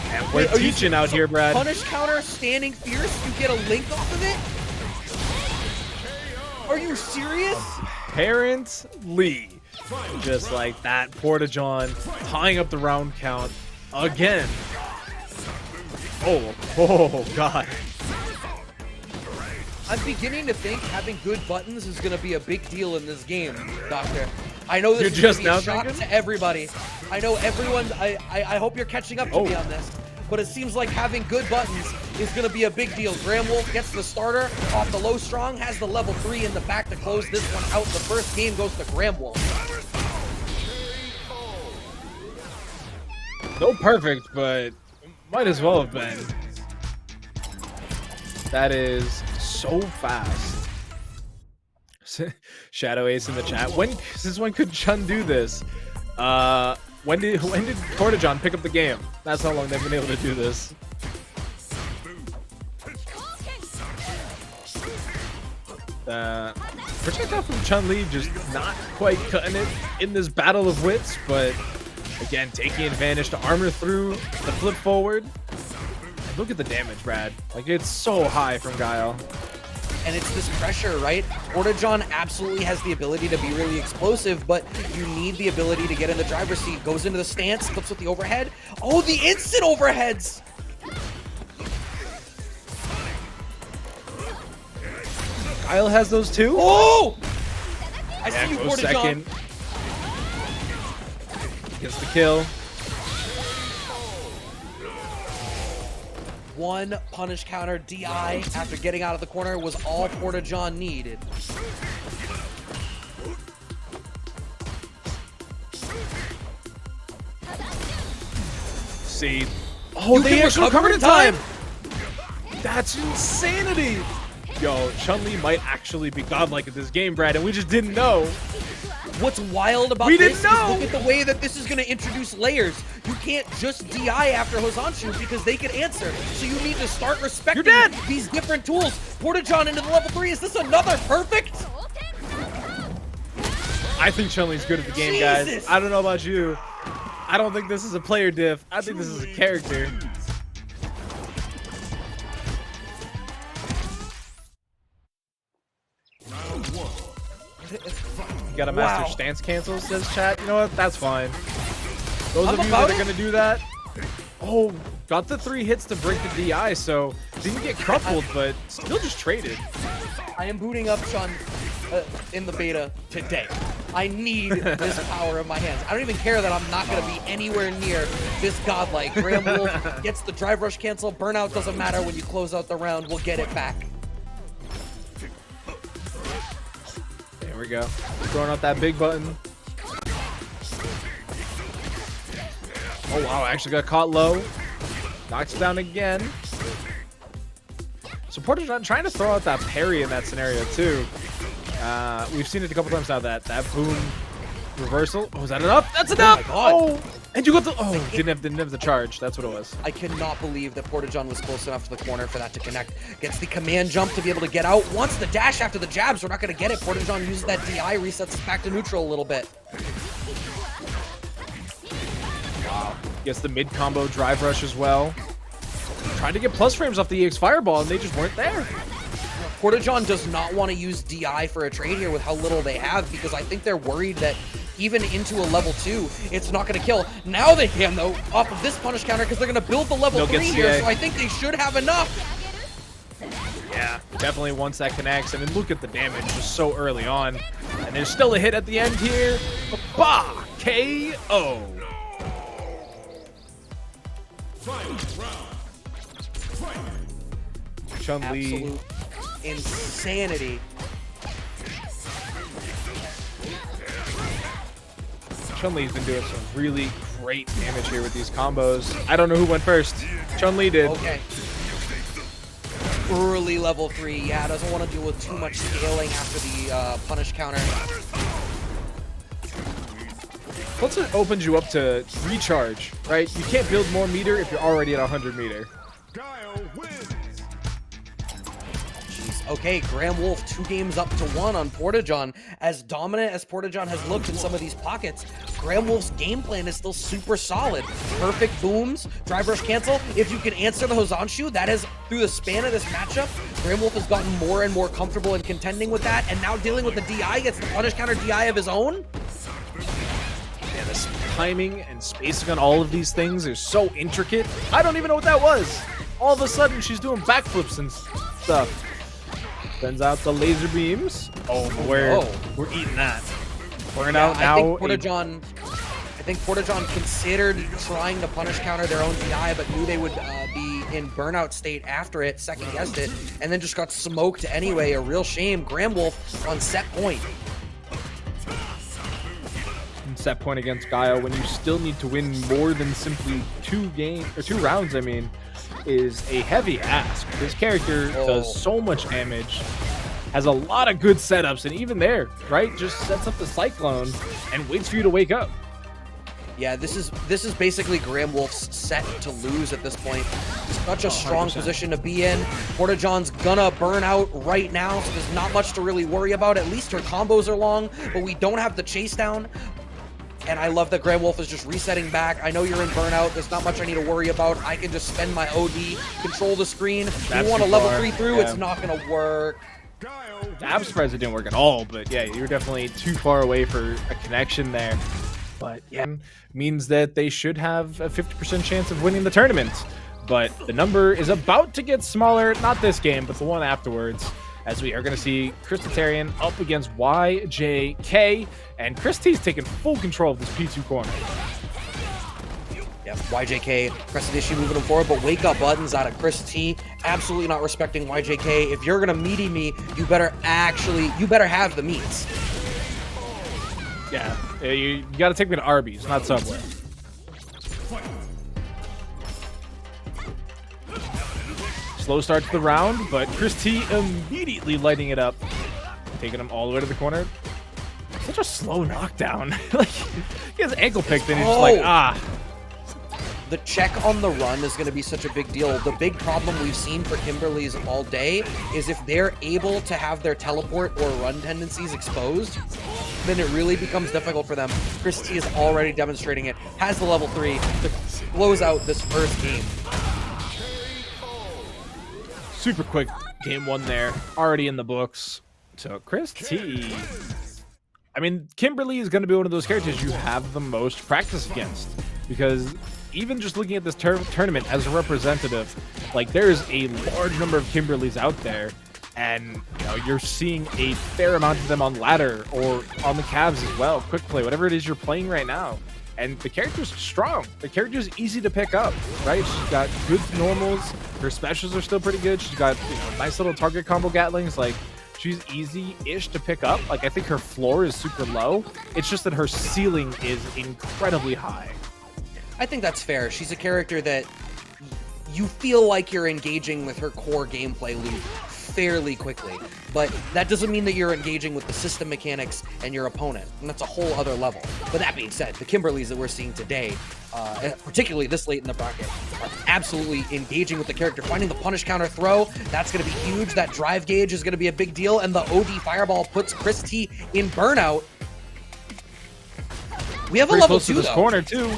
And we're teaching out here, Brad. Punish counter, standing fierce, you get a link off of it? Are you serious? Apparently. Just like that, PortaJon tying up the round count again. Oh god. I'm beginning to think having good buttons is going to be a big deal in this game, Doctor. I know this is going to be a shock to everybody. I know everyone, I hope you're catching up to me on this. But it seems like having good buttons is going to be a big deal. Wolfe gets the starter off the low strong, has the level 3 in the back to close this one out. The first game goes to Wolfe. No perfect, but might as well have been. That is so fast. Shadow Ace in the chat. Since when could Chun do this? When did PortaJon pick up the game? That's how long they've been able to do this. Projectile from Chun-li just not quite cutting it in this battle of wits, but again, taking advantage to armor through the flip forward. And look at the damage, Brad. Like, it's so high from Guile. And it's this pressure, right? PortaJon absolutely has the ability to be really explosive, but you need the ability to get in the driver's seat. Goes into the stance, flips with the overhead. Oh, the instant overheads! Guile has those too. Oh! I Yeah, see you, goes PortaJon. second. Gets the kill. One punish counter DI after getting out of the corner was all PortaJon needed. See. Oh, You they can actually recover recovered in in time. That's insanity. Yo, Chun-Li might actually be godlike at this game, Brad, and we just didn't know. What's wild about We this didn't know. is look at the way that this is going to introduce layers. You can't just DI after Hosanshu because they can answer. So you need to start respecting You're dead. these different tools. PortaJon into the level 3. Is this another perfect? I think Chun-Li's good at the game, Jesus. guys. I don't know about you. I don't think this is a player diff. I think this is a character. You gotta master Wow. stance cancels, says chat. You know what? That's fine. Those I'm of you about that are it. gonna do that. Oh, got the 3 hits to break the DI, so didn't get crumpled, but still just traded. I am booting up Chun in the beta today. I need this power in my hands. I don't even care that I'm not going to be anywhere near this godlike. Graham Wolfe gets the drive rush cancel. Burnout doesn't matter when you close out the round. We'll get it back. There we go. Throwing out that big button. Oh wow, actually got caught low. Knocks it down again. So PortaJon trying to throw out that parry in that scenario too. We've seen it a couple times now, that boom reversal. Oh, is that enough? That's enough! my God. Oh, and you got the, oh, didn't have the charge. That's what it was. I cannot believe that PortaJon was close enough to the corner for that to connect. Gets the command jump to be able to get out. Wants the dash after the jabs. We're not going to get it. PortaJon uses that DI, resets us back to neutral a little bit. Wow. Gets the mid combo drive rush as well. Trying to get plus frames off the EX Fireball, and they just weren't there. PortaJon does not want to use DI for a trade here with how little they have, because I think they're worried that even into a level 2, it's not going to kill. Now they can, though, off of this punish counter, because they're going to build the level 3 here, so I think they should have enough. Yeah, definitely once that connects. I mean, look at the damage just so early on. And there's still a hit at the end here. Bah! KO. Chun-Li. Absolute insanity. Chun-Li's been doing some really great damage here with these combos. I don't know who went first. Chun-Li did. Okay. Early level 3, yeah, doesn't want to deal with too much scaling after the punish counter. Plus it opens you up to recharge, right? You can't build more meter if you're already at 100 meter. Guile wins. Jeez. Okay, Graham Wolfe 2 games up to 1 on PortaJon. As dominant as PortaJon has looked in some of these pockets, Graham Wolfe's game plan is still super solid. Perfect booms, drive rush cancel. If you can answer the Hosanshu, that is through the span of this matchup. Graham Wolfe has gotten more and more comfortable in contending with that, and now dealing with the DI, gets the punish counter DI of his own. Yeah, this timing and spacing on all of these things is so intricate. I don't even know what that was. All of a sudden, she's doing backflips and stuff. Sends out the laser beams. Oh, we're eating that. Burnout now. I think PortaJon considered trying to punish counter their own DI, but knew they would be in burnout state after it, second guessed it, and then just got smoked anyway. A real shame. Graham Wolfe on set point. Set point against Guile when you still need to win more than simply 2 rounds, I mean, is a heavy ask. This character does so much damage, has a lot of good setups, and even there, right, just sets up the Cyclone and waits for you to wake up. Yeah, this is basically Graham Wolfe's set to lose at this point. Such a strong 100%. position to be in. PortaJon's gonna burn out right now, so there's not much to really worry about. At least her combos are long, but we don't have the chase down. And I love that Graham Wolfe is just resetting back. I know you're in burnout. There's not much I need to worry about. I can just spend my OD, control the screen. If you want to level 3 through, it's not going to work. The ab spreads didn't work at all, but yeah, you're definitely too far away for a connection there. But yeah, means that they should have a 50% chance of winning the tournament. But the number is about to get smaller, not this game, but the one afterwards, as we are going to see Christitarian up against YJK, and Chris T's taking full control of this P2 corner. Yep, YJK, Crescent Issue moving him forward, but wake up buttons out of Chris T. Absolutely not respecting YJK. If you're gonna meaty me, you better have the meats. Yeah, you got to take me to Arby's, not Subway. Slow start to the round, but Chris T immediately lighting it up, taking him all the way to the corner. Such a slow knockdown. Like, he has ankle picked and he's just like, ah. The check on the run is going to be such a big deal. The big problem we've seen for Kimberly's all day is if they're able to have their teleport or run tendencies exposed, then it really becomes difficult for them. Chris T is already demonstrating it, has the level 3 to close out this first game. Super quick game 1 there, already in the books. So Chris T, I mean, Kimberly is going to be one of those characters you have the most practice against, because even just looking at this tournament as a representative, like, there's a large number of Kimberlys out there, and you know, you're seeing a fair amount of them on ladder or on the Cavs as well, quick play, whatever it is you're playing right now. And the character's strong. The character's easy to pick up, right? She's got good normals. Her specials are still pretty good. She's got, you know, nice little target combo gatlings. Like, she's easy-ish to pick up. Like, I think her floor is super low. It's just that her ceiling is incredibly high. I think that's fair. She's a character that you feel like you're engaging with her core gameplay loop fairly quickly, but that doesn't mean that you're engaging with the system mechanics and your opponent, and that's a whole other level. But that being said, the Kimberlys that we're seeing today, particularly this late in the bracket, are absolutely engaging with the character, finding the punish counter throw. That's going to be huge. That drive gauge is going to be a big deal, and the OD fireball puts Chris T in burnout. We have a level 2 this though. Corner too.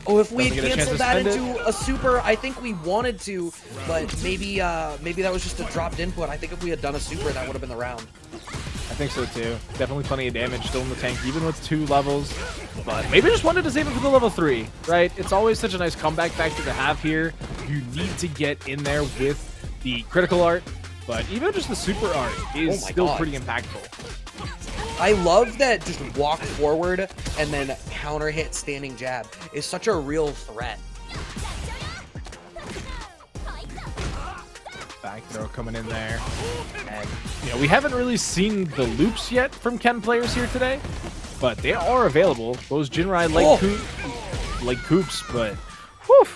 Oh, if we Doesn't get a canceled chance that to into a super, I think we wanted to, but maybe that was just a dropped input. I think if we had done a super, that would have been the round. I think so too. Definitely plenty of damage still in the tank, even with 2 levels. But maybe just wanted to save it for the level 3, right? It's always such a nice comeback factor to have here. You need to get in there with the critical art, but even just the super art is still pretty impactful. I love that just walk forward and then counter hit standing jab is such a real threat. Back throw coming in there. And, you know, we haven't really seen the loops yet from Ken players here today, but they are available. Those Jinrai like Coops, but whew.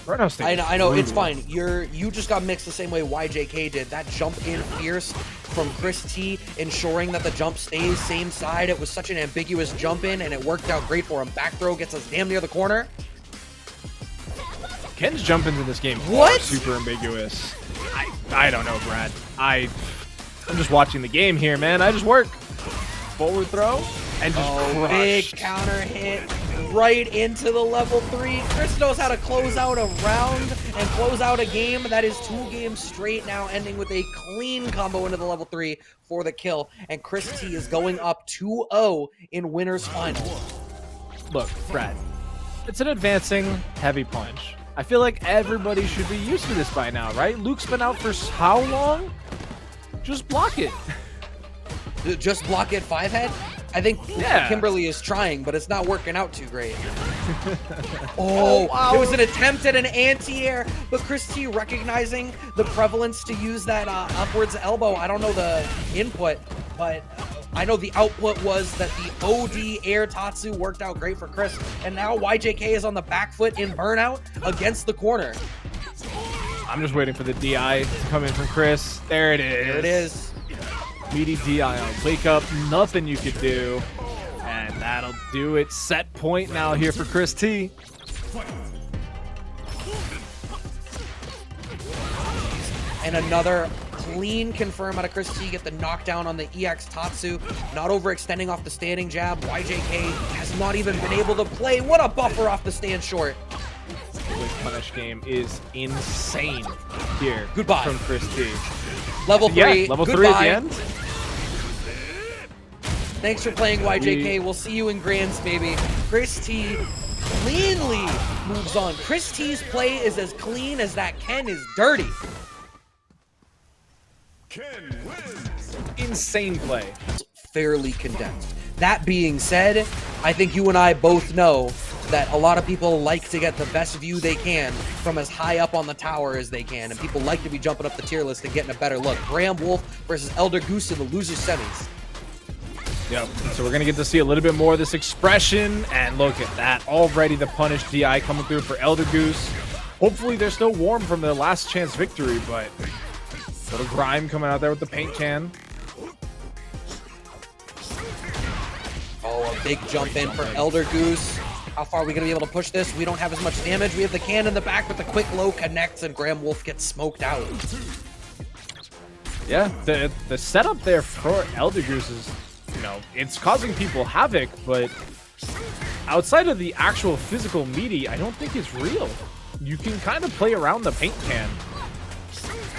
I know, it's fine. You just got mixed the same way YJK did. That jump in fierce from Chris T, ensuring that the jump stays same side. It was such an ambiguous jump in, and it worked out great for him. Back throw gets us damn near the corner. Ken's jump ins in this game are super ambiguous. I don't know, Brad. I'm just watching the game here, man. I just work. Forward throw and just crush. Big counter hit right into the level 3. Chris knows how to close out a round and close out a game. That is 2 games straight now, ending with a clean combo into the level 3 for the kill. And Chris T is going up 2-0 in winner's final. Look, Brad, it's an advancing heavy punch. I feel like everybody should be used to this by now, right? Luke's been out for how long? Just block it. Just block it 5-head? I think Kimberly is trying, but it's not working out too great. Wow. It was an attempt at an anti-air, but Chris T recognizing the prevalence to use that upwards elbow. I don't know the input, but I know the output was that the OD air Tatsu worked out great for Chris, and now YJK is on the back foot in burnout against the corner. I'm just waiting for the DI to come in from Chris. There it is. There it is. Meaty DI on wake up, nothing you could do, and that'll do it. Set point now here for Chris T. And another clean confirm out of Chris T. Get the knockdown on the EX Tatsu, not overextending off the standing jab. YJK has not even been able to play. What a buffer off the stand short. This punish game is insane here. Goodbye from Chris T. Level 3. Level Goodbye. 3 at the end. Thanks for playing, YJK. We'll see you in Grands, baby. Chris T cleanly moves on. Chris T's play is as clean as that Ken is dirty. Ken wins. Insane play. Fairly condensed. That being said, I think you and I both know that a lot of people like to get the best view they can from as high up on the tower as they can, and people like to be jumping up the tier list and getting a better look. Wolfe versus ElderGoose in the loser semis. Yep. So we're going to get to see a little bit more of this expression, and look at that. Already the punish DI coming through for ElderGoose. Hopefully they're still warm from their last chance victory, but little grime coming out there with the paint can. Oh, a big jump in for ElderGoose. How far are we going to be able to push this? We don't have as much damage. We have the can in the back, but the quick low connects, and Wolfe gets smoked out. Yeah, the setup there for ElderGoose is, you know, it's causing people havoc, but outside of the actual physical meaty, I don't think it's real. You can kind of play around the paint can.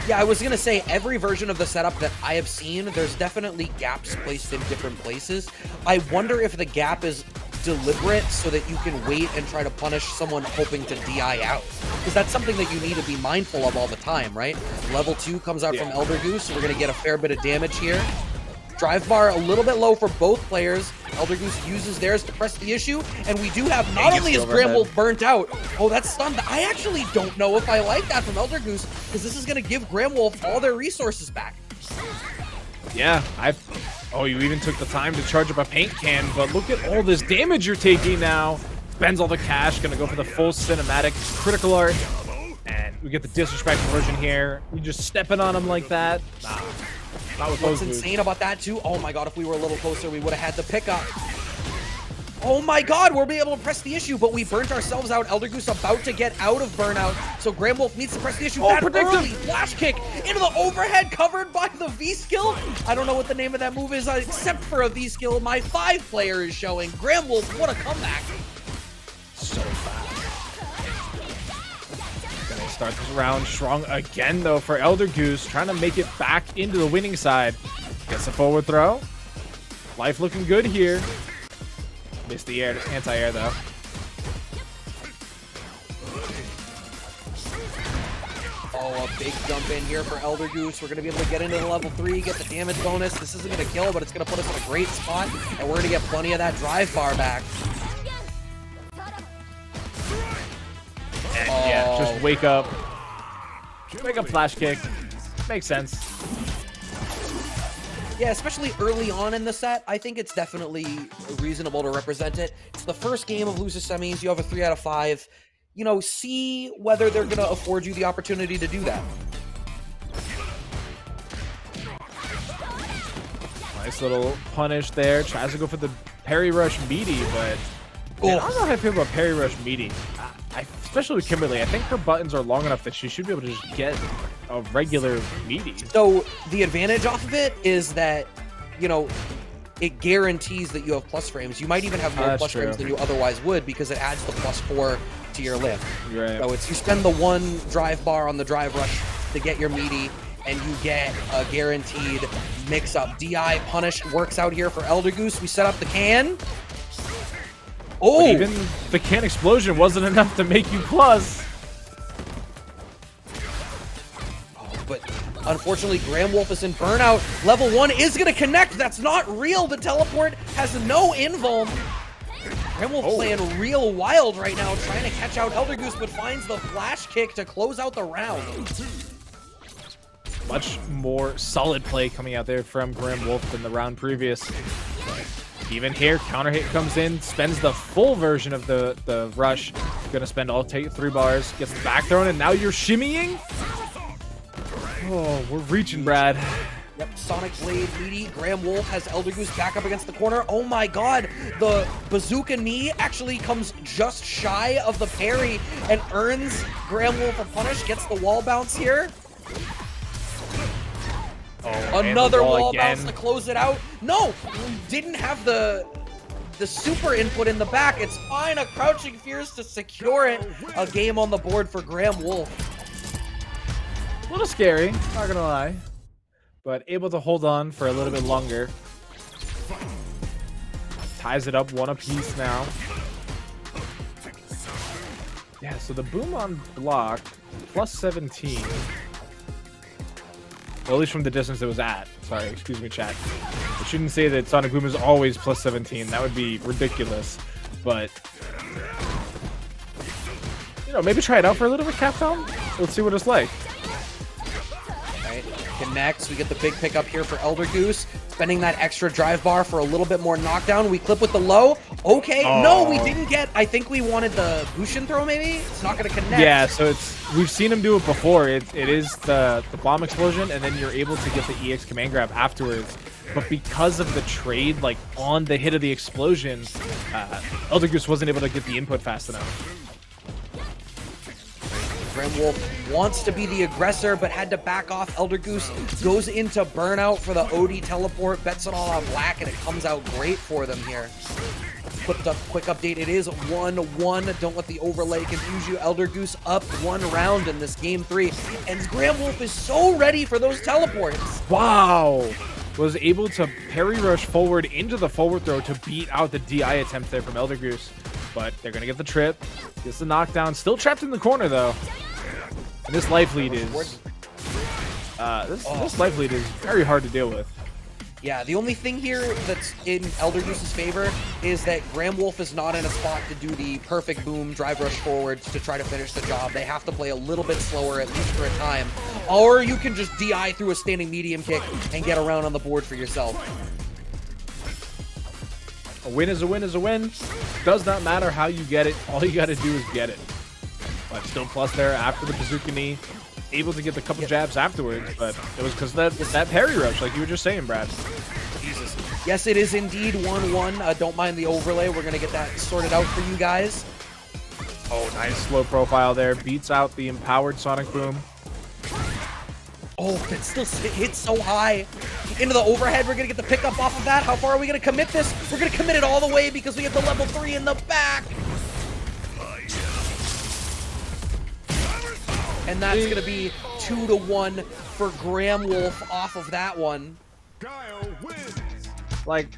Yeah, I was going to say, every version of the setup that I have seen, there's definitely gaps placed in different places. I wonder if the gap is deliberate so that you can wait and try to punish someone hoping to DI out. Because that's something that you need to be mindful of all the time, right? Level 2 comes out from ElderGoose, so we're going to get a fair bit of damage here. Drive bar a little bit low for both players. ElderGoose uses theirs to press the issue, and we do have not only is Wolfe burnt out. Oh, that's stunned. I actually don't know if I like that from ElderGoose, because this is going to give Wolfe all their resources back. Yeah, oh, you even took the time to charge up a paint can, but look at all this damage you're taking now. Spends all the cash, gonna go for the full cinematic critical art, and we get the disrespect version here. You just stepping on him like that. Nah. What's insane about that too? Oh my god, if we were a little closer, we would have had the pickup. Oh my god, we'll be able to press the issue, but we burnt ourselves out. ElderGoose about to get out of burnout, so Wolfe needs to press the issue. That early flash kick into the overhead covered by the V-skill. I don't know what the name of that move is, except for a V-skill. My 5 player is showing. Wolfe, what a comeback. So fast. Gonna start this round strong again, though, for ElderGoose, trying to make it back into the winning side. Gets a forward throw. Life looking good here. Missed the anti-air, though. Oh, a big jump in here for ElderGoose. We're going to be able to get into the level 3, get the damage bonus. This isn't going to kill, but it's going to put us in a great spot, and we're going to get plenty of that drive bar back. And yeah, just wake up. Wake up flash kick. Makes sense. Yeah, especially early on in the set, I think it's definitely reasonable to represent it. It's the first game of loser semis. You have a 3 out of 5. You know, see whether they're going to afford you the opportunity to do that. Nice little punish there. Tries to go for the parry rush meaty, but man, I don't know how I feel about parry rush meaty. Especially with Kimberly, I think her buttons are long enough that she should be able to just get a regular meaty. So the advantage off of it is that, you know, it guarantees that you have plus frames. You might even have more plus frames than you otherwise would because it adds the +4 to your lift. Right. So it's you spend the 1 drive bar on the drive rush to get your meaty, and you get a guaranteed mix-up. DI punish works out here for ElderGoose. We set up the can. Oh! But even the can explosion wasn't enough to make you plus. But unfortunately, Wolfe is in burnout. Level 1 is going to connect. That's not real. The teleport has no invuln. Wolfe playing real wild right now, trying to catch out ElderGoose, but finds the flash kick to close out the round. Much more solid play coming out there from Wolfe than the round previous. Even here, counter hit comes in, spends the full version of the rush. Gonna spend all 3 bars, gets the back thrown, and now you're shimmying? Oh, we're reaching, Brad. Yep, Sonic Blade meaty. Wolfe has ElderGoose back up against the corner. Oh my god, the bazooka knee actually comes just shy of the parry and earns Wolfe a punish, gets the wall bounce here. Oh, another wall bounce to close it out. No, we didn't have the super input in the back. It's fine. A crouching fears to secure it. A game on the board for Wolfe. A little scary, not gonna lie, but able to hold on for a little bit longer. Ties it up 1 apiece now. Yeah, so the boom on block +17. Well, at least from the distance it was at. Sorry, excuse me, chat. I shouldn't say that Sonic Boom is always plus 17. That would be ridiculous. But, you know, maybe try it out for a little bit, Capcom. Let's see what it's like. Right. Connects. We get the big pickup here for ElderGoose. Spending that extra drive bar for a little bit more knockdown. We clip with the low. Okay. Oh. No, we didn't get. I think we wanted the Bushin throw, maybe? It's not going to connect. Yeah, so we've seen him do it before. It is the bomb explosion, and then you're able to get the EX command grab afterwards. But because of the trade, like on the hit of the explosion, ElderGoose wasn't able to get the input fast enough. Wolfe wants to be the aggressor, but had to back off. ElderGoose goes into burnout for the OD teleport, bets it all on black, and it comes out great for them here. Quick update, it is 1-1. Don't let the overlay confuse you. ElderGoose up 1 round in this game 3, and Wolfe is so ready for those teleports. Wow! Was able to parry rush forward into the forward throw to beat out the DI attempt there from ElderGoose. But they're going to get the trip. Gets the knockdown. Still trapped in the corner, though. And this life lead is... this life lead is very hard to deal with. Yeah, the only thing here that's in ElderGoose's favor is that Wolfe is not in a spot to do the perfect boom drive rush forwards to try to finish the job. They have to play a little bit slower, at least for a time. Or you can just DI through a standing medium kick and get around on the board for yourself. A win is a win is a win. Does not matter how you get it. All you got to do is get it. But still plus there after the bazooka knee. Able to get the couple jabs afterwards, but it was because that parry rush, like you were just saying, Brad. Jesus. Yes, it is indeed 1-1. Don't mind the overlay. We're going to get that sorted out for you guys. Oh, nice slow profile there. Beats out the empowered Sonic Boom. Oh, it still hits so high. Into the overhead. We're going to get the pickup off of that. How far are we going to commit this? We're going to commit it all the way because we have the level 3 in the back. And that's going to be 2-1 for Wolfe off of that one. Guile wins. Like,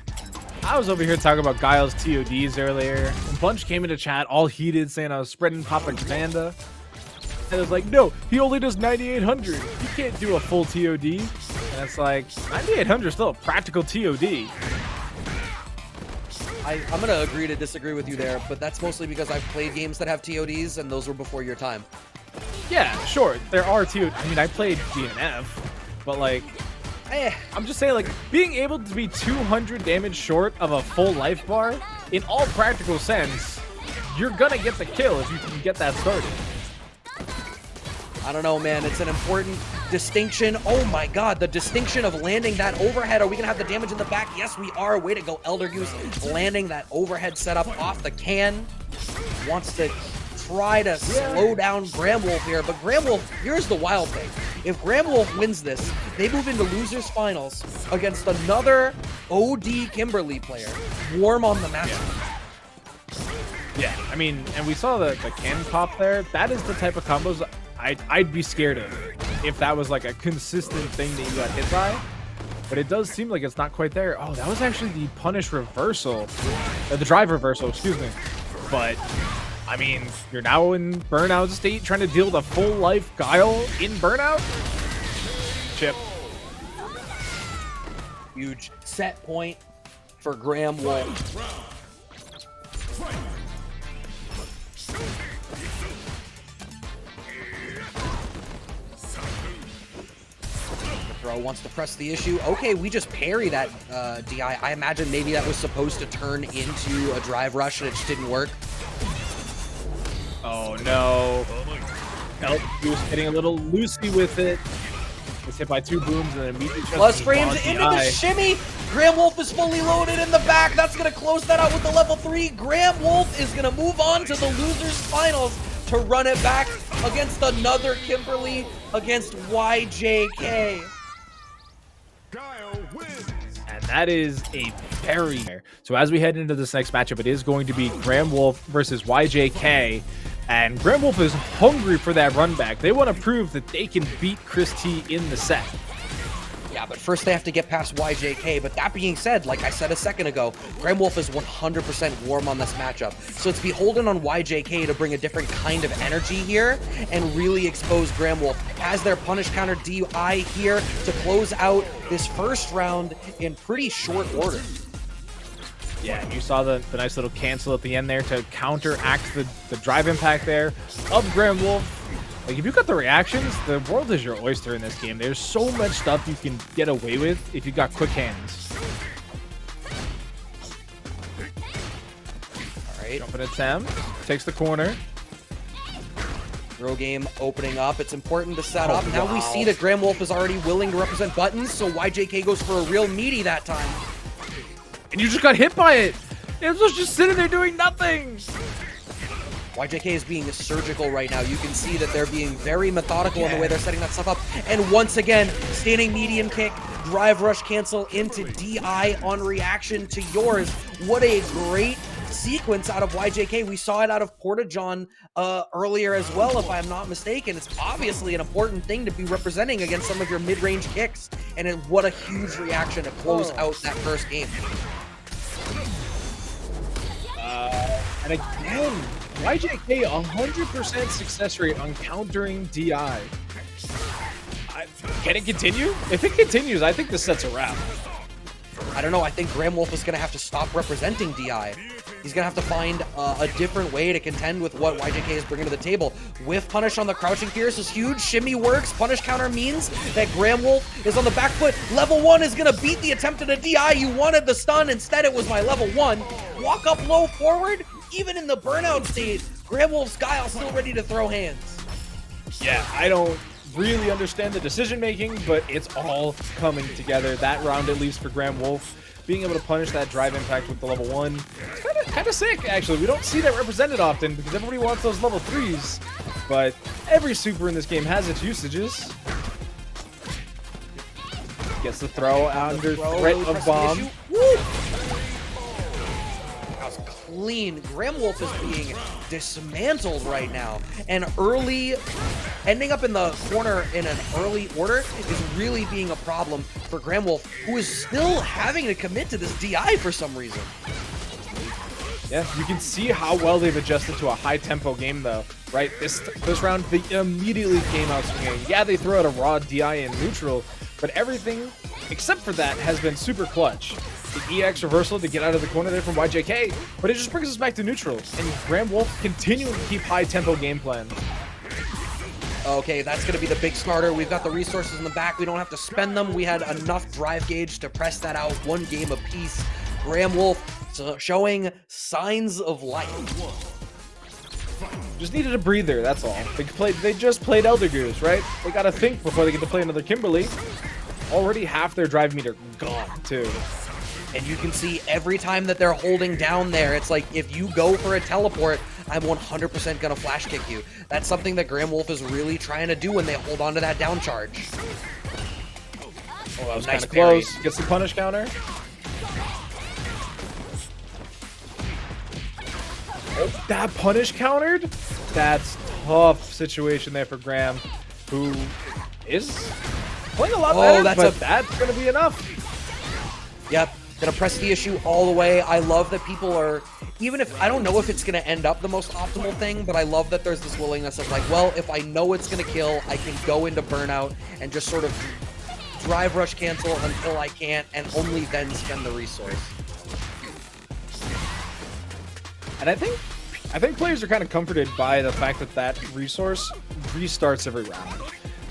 I was over here talking about Guile's TODs earlier. When Bunch came into chat all heated saying I was spreading propaganda. And it was like, no, he only does 9,800. You can't do a full TOD. And it's like, 9,800 is still a practical TOD. I'm going to agree to disagree with you there, but that's mostly because I've played games that have TODs, and those were before your time. Yeah, sure. There are TODs. I mean, I played DNF, but like, I'm just saying, like, being able to be 200 damage short of a full life bar, in all practical sense, you're gonna get the kill if you can get that started. I don't know, man. It's an important distinction. Oh my god, the distinction of landing that overhead. Are we gonna have the damage in the back? Yes, we are. Way to go, ElderGoose. Landing that overhead setup off the can. Wants to try to slow down Wolfe here, but Wolfe, here's the wild thing. If Wolfe wins this, they move into losers finals against another OD Kimberly player. Warm on the match. Yeah, I mean, and we saw the cannon pop there. That is the type of combos I'd be scared of if that was like a consistent thing that you got hit by. But it does seem like it's not quite there. Oh, that was actually the punish reversal. The drive reversal, excuse me. But I mean, you're now in burnout state, trying to deal with a full life Guile in burnout. Chip. Huge set point for Wolfe. Throw wants to press the issue. Okay, we just parry that DI. I imagine maybe that was supposed to turn into a drive rush and it just didn't work. Oh no. ElderGoose getting a little loosey with it. Gets hit by 2 booms and then immediately plus frames into the shimmy. Wolfe is fully loaded in the back. That's going to close that out with the level 3. Wolfe is going to move on to the losers finals to run it back against another Kimberly against YJK. Guile wins. And that is a very... So as we head into this next matchup, it is going to be Wolfe versus YJK. And Wolfe is hungry for that run back. They want to prove that they can beat Chris T in the set. Yeah, but first they have to get past YJK. But that being said, like I said a second ago, GramWolf is 100% warm on this matchup. So it's beholden on YJK to bring a different kind of energy here and really expose GramWolf. Has their punish counter DI here to close out this first round in pretty short order. Yeah, you saw the nice little cancel at the end there to counteract the drive impact there of GramWolf. Like, if you got the reactions, the world is your oyster in this game. There's so much stuff you can get away with if you got quick hands. All right. Jumping attempt. Takes the corner. Throw game opening up. It's important to set up. Now we see that GramWolf is already willing to represent buttons, so YJK goes for a real meaty that time. And you just got hit by it. It was just sitting there doing nothing. YJK is being surgical right now. You can see that they're being very methodical in the way they're setting that stuff up. And once again, standing medium kick, drive rush cancel into DI on reaction to yours. What a great sequence out of YJK. We saw it out of PortaJon earlier as well, if I'm not mistaken. It's obviously an important thing to be representing against some of your mid-range kicks. And what a huge reaction to close out that first game. And again, YJK 100% success rate on countering DI. Can it continue? If it continues, I think this set's a wrap. I don't know. I think GramWolf is going to have to stop representing DI. He's going to have to find a different way to contend with what YJK is bringing to the table. Whiff punish on the crouching Pierce is huge. Shimmy works. Punish counter means that GramWolf is on the back foot. Level 1 is going to beat the attempt at a DI. You wanted the stun. Instead, it was my level 1. Walk up low forward. Even in the burnout state, GramWolf's Guile still ready to throw hands. Yeah, I don't really understand the decision making, but it's all coming together. That round, at least for GramWolf, being able to punish that drive impact with the level 1, it's kind of sick, actually. We don't see that represented often because everybody wants those level 3s, but every super in this game has its usages. Gets the throw under threat of bomb. Clean. GramWolf is being dismantled right now, and early ending up in the corner in an early order is really being a problem for GramWolf, who is still having to commit to this DI for some reason. Yeah, you can see how well they've adjusted to a high tempo game though, right? This round they immediately came out swinging. Yeah, they throw out a raw DI in neutral, but everything except for that has been super clutch. The EX reversal to get out of the corner there from YJK, but it just brings us back to neutral, and GramWolf continuing to keep high tempo game plan. Okay, that's going to be the big starter. We've got the resources in the back. We don't have to spend them. We had enough drive gauge to press that out one game apiece. GramWolf showing signs of life. Just needed a breather, that's all. They just played ElderGoose, right? They got to think before they get to play another Kimberly. Already half their drive meter gone, too. And you can see every time that they're holding down there, it's like, if you go for a teleport, I'm 100% going to flash kick you. That's something that GramWolf is really trying to do when they hold on to that down charge. Oh, that was Nice kind of parry. close. Gets the punish counter. Oh, that punish countered? That's tough situation there for Graham, who is playing a lot better, but that's going to be enough. Yep. Gonna press the issue all the way. I love that people are, even if, I don't know if it's gonna end up the most optimal thing, but I love that there's this willingness of like, well, if I know it's gonna kill, I can go into burnout and just sort of drive rush cancel until I can't, and only then spend the resource. And I think players are kind of comforted by the fact that that resource restarts every round.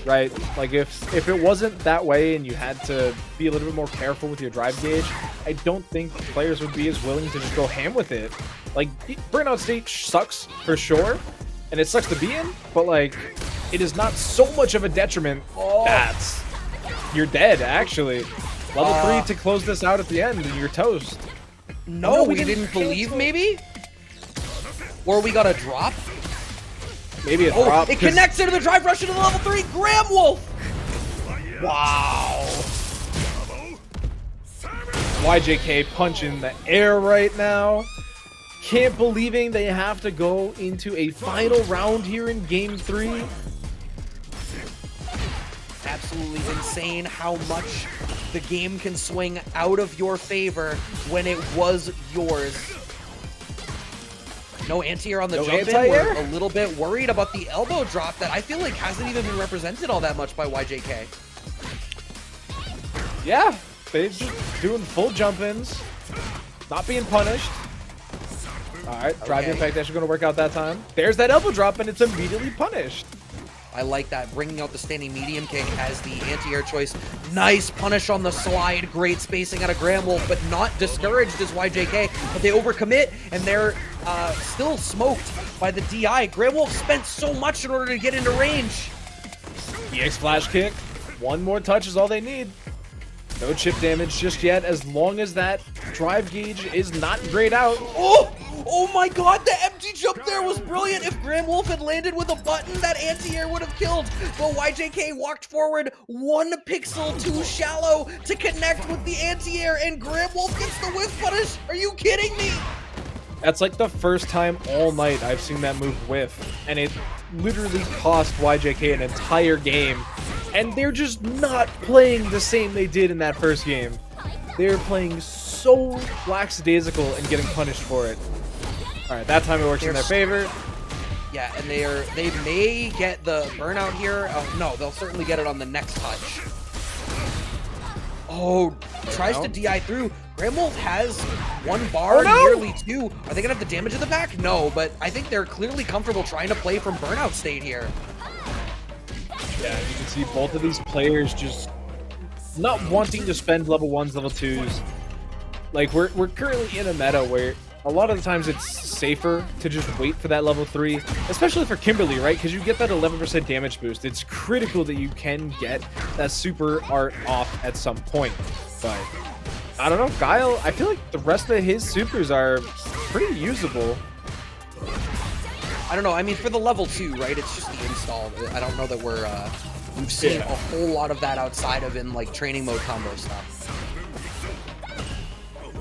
Right? Like, if it wasn't that way and you had to be a little bit more careful with your drive gauge, I don't think players would be as willing to just go ham with it. Like, burnout state sucks for sure, and it sucks to be in, but like, it is not so much of a detriment that you're dead, actually. Level 3 to close this out at the end, and you're toast. No, we didn't believe, maybe? Or we got a drop? Maybe a drop. It connects into the drive rush into the level 3. GramWolf! Wow. YJK punch in the air right now. Can't believing they have to go into a final round here in game 3. At absolutely insane how much the game can swing out of your favor when it was yours. No anti-air on the jump in. We're a little bit worried about the elbow drop that I feel like hasn't even been represented all that much by YJK. Yeah, they're just doing full jump-ins, not being punished. All right, drive impact actually going to work out that time. There's that elbow drop, and it's immediately punished. I like that, bringing out the standing medium kick as the anti-air choice. Nice punish on the slide, great spacing out of Wolfe, but not discouraged as YJK, but they overcommit, and they're still smoked by the DI. Wolfe spent so much in order to get into range. EX flash kick, one more touch is all they need. No chip damage just yet, as long as that drive gauge is not grayed out. Oh my god, the empty jump there was brilliant. If Wolfe had landed with a button, that anti-air would have killed. But YJK walked forward 1 pixel too shallow to connect with the anti-air, and Wolfe gets the whiff punish. Are you kidding me? That's like the first time all night I've seen that move whiff, and it literally cost YJK an entire game. And they're just not playing the same they did in that first game. They're playing so lackadaisical and getting punished for it. All right, that time it works in their favor. Yeah, and they may get the burnout here. No, they'll certainly get it on the next touch. Oh, tries to DI through. Wolfe has 1 bar, nearly 2. Are they gonna have the damage in the back? No, but I think they're clearly comfortable trying to play from burnout state here. Yeah, you can see both of these players just not wanting to spend level 1s, level 2s. Like, we're currently in a meta where a lot of the times it's safer to just wait for that level 3, especially for Kimberly, right? Because you get that 11% damage boost. It's critical that you can get that super art off at some point. But I don't know, Guile, I feel like the rest of his supers are pretty usable. I don't know. I mean, for the level 2, right? It's just the install. I don't know that we've seen a whole lot of that outside of in like training mode combo stuff.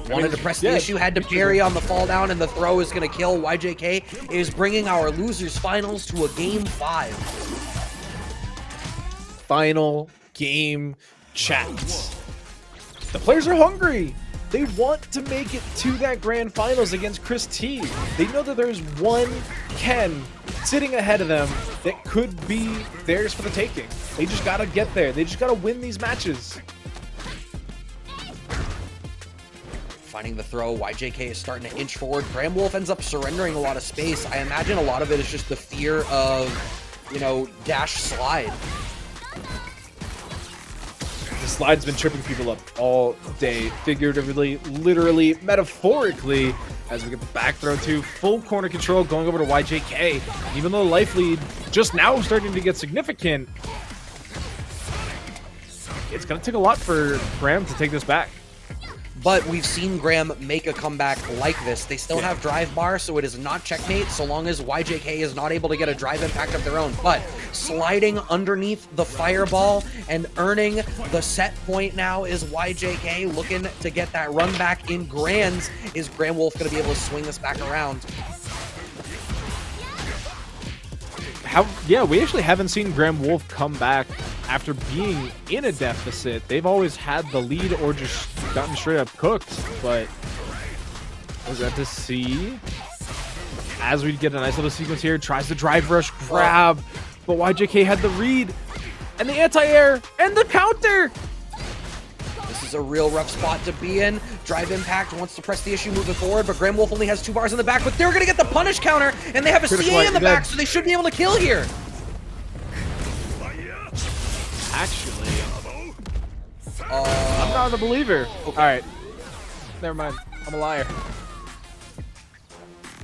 Wanted to press the issue, had to parry on the fall down, and the throw is going to kill. YJK is bringing our losers finals to a game 5. Final game chat. The players are hungry. They want to make it to that grand finals against Chris T. They know that there's one Ken sitting ahead of them that could be theirs for the taking. They just gotta get there. They just gotta win these matches. Finding the throw, YJK is starting to inch forward. Wolfe ends up surrendering a lot of space. I imagine a lot of it is just the fear of, you know, dash slide. The slide's been tripping people up all day, figuratively, literally, metaphorically, as we get the back throw to full corner control going over to YJK. Even though life lead just now starting to get significant, it's going to take a lot for Graham to take this back. But we've seen Graham make a comeback like this. They still have drive bar, so it is not checkmate so long as YJK is not able to get a drive impact of their own. But sliding underneath the fireball and earning the set point now is YJK, looking to get that run back in grands. Is Wolfe going to be able to swing this back around? Yeah, we actually haven't seen Wolfe come back after being in a deficit. They've always had the lead or just gotten straight up cooked, but we're going to see as we get a nice little sequence here. Tries to drive rush grab, but YJK had the read and the anti-air and the counter. This is a real rough spot to be in. Drive impact wants to press the issue moving forward, but Wolfe only has 2 bars in the back, but they're going to get the punish counter, and they have a CA in the back, so they should be able to kill here. Actually, I'm not a believer. Okay. All right, never mind. I'm a liar.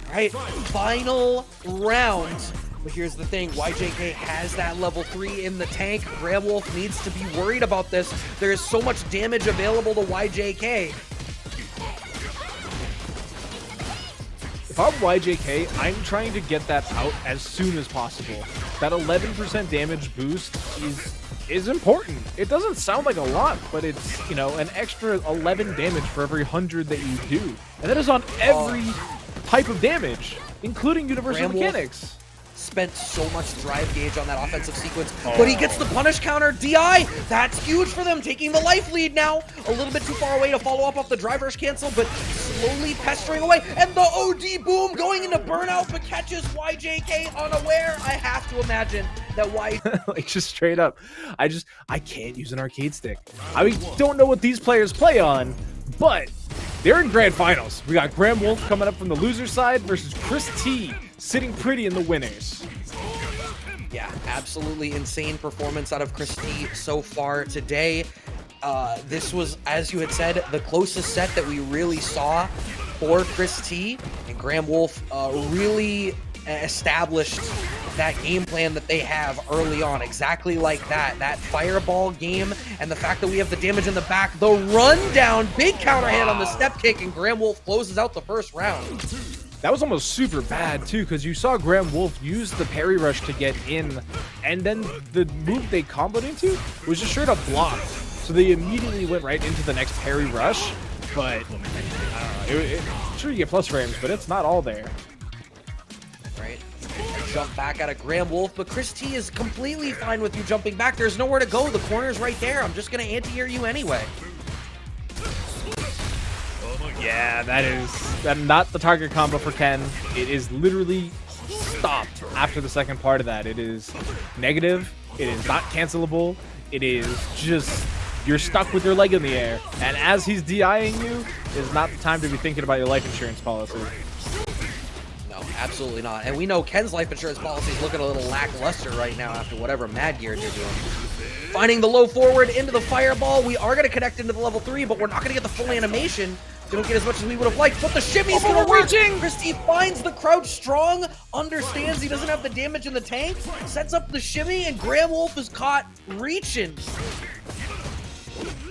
All right, final round. But here's the thing, YJK has that level 3 in the tank. Wolfe needs to be worried about this. There is so much damage available to YJK. If I'm YJK, I'm trying to get that out as soon as possible. That 11% damage boost is important. It doesn't sound like a lot, but it's, you know, an extra 11 damage for every 100 that you do. And that is on every type of damage, including universal mechanics. spent so much drive gauge on that offensive sequence, but he gets the punish counter. DI, that's huge for them, taking the life lead now. A little bit too far away to follow up off the driver's cancel, but slowly pestering away. And the OD boom going into burnout, but catches YJK unaware. I have to imagine that like, just straight up, I can't use an arcade stick. I don't know what these players play on, but they're in grand finals. We got Graham Wolfe coming up from the loser side versus Chris T sitting pretty in the winners. Yeah, absolutely insane performance out of Chris T so far today. This was, as you had said, the closest set that we really saw for Chris T, and Graham Wolfe really established that game plan that they have early on, exactly like that fireball game, and the fact that we have the damage in the back, the rundown, big counter hit on the step kick, and Graham Wolfe closes out the first round. That was almost super bad too, because you saw Graham Wolfe use the parry rush to get in, and then the move they comboed into was just straight up blocked. So they immediately went right into the next parry rush, but I don't know, sure you get plus frames, but it's not all there. Right? Jump back out of Graham Wolfe, but Chris T is completely fine with you jumping back. There's nowhere to go. The corner's right there. I'm just going to anti-air you anyway. Yeah, that's not the target combo for Ken. It is literally stopped after the second part of that. It is negative. It is not cancelable. It is just, you're stuck with your leg in the air. And as he's DIing you, is not the time to be thinking about your life insurance policy. No, absolutely not. And we know Ken's life insurance policy is looking a little lackluster right now after whatever mad gear you're doing. Finding the low forward into the fireball. We are going to connect into the level 3, but we're not going to get the full animation. Don't get as much as we would have liked, but the shimmy's going to work. Christy finds the crouch strong, understands he doesn't have the damage in the tank, sets up the shimmy, and Graham Wolfe is caught reaching.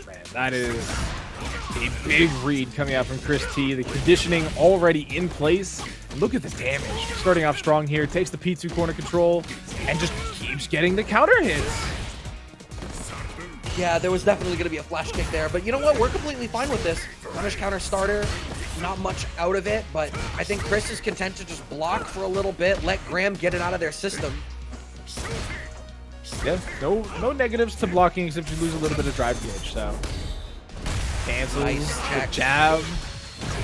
Man, that is a big read coming out from Chris T. The conditioning already in place. And look at the damage. Starting off strong here, takes the P2 corner control, and just keeps getting the counter hits. Yeah, there was definitely going to be a flash kick there, but you know what? We're completely fine with this. Punish counter starter, not much out of it, but I think Chris is content to just block for a little bit, let Graham get it out of their system. Yeah, no negatives to blocking except you lose a little bit of drive gauge, so. Cancels, Nice check. Jab,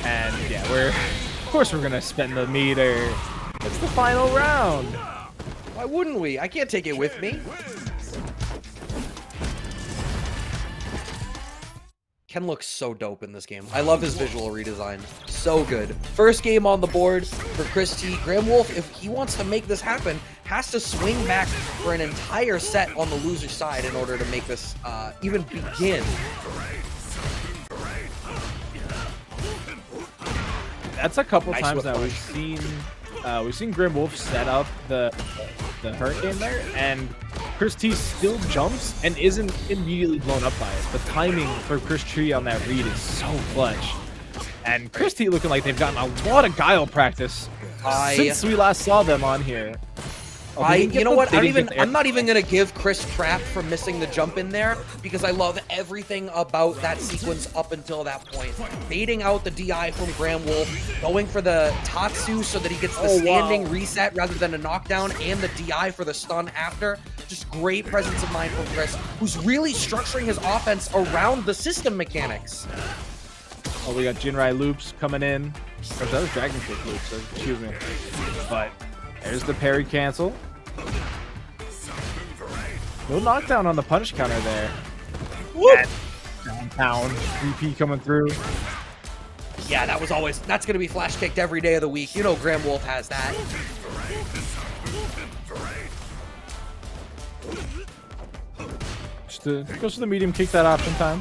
and yeah, of course we're going to spend the meter. It's the final round. Why wouldn't we? I can't take it with me. Ken looks so dope in this game. I love his visual redesign. So good. First game on the board for Chris T. Graham Wolfe, if he wants to make this happen, has to swing back for an entire set on the loser side in order to make this even begin. That's a couple Nice times whip now punch. we've seen Graham Wolfe set up the hurricane there, and Chris T still jumps and isn't immediately blown up by it. The timing for Chris T on that read is so clutch. And Chris T looking like they've gotten a lot of Guile practice since we last saw them on here. You know what? I'm not even gonna give Chris crap for missing the jump in there because I love everything about that sequence up until that point. Baiting out the DI from Graham Wolfe, going for the Tatsu so that he gets the standing reset rather than a knockdown, and the DI for the stun after. Just great presence of mind from Chris, who's really structuring his offense around the system mechanics. Oh, we got Jinrai loops coming in. Oh, that was Dragon Kick loops, so excuse me. But there's the parry cancel. No knockdown on the punish counter there. Whoop! Downtown 3P coming through. Yeah, that's gonna be flash kicked every day of the week. You know Graham Wolfe has that. Just goes for the medium kick that option time.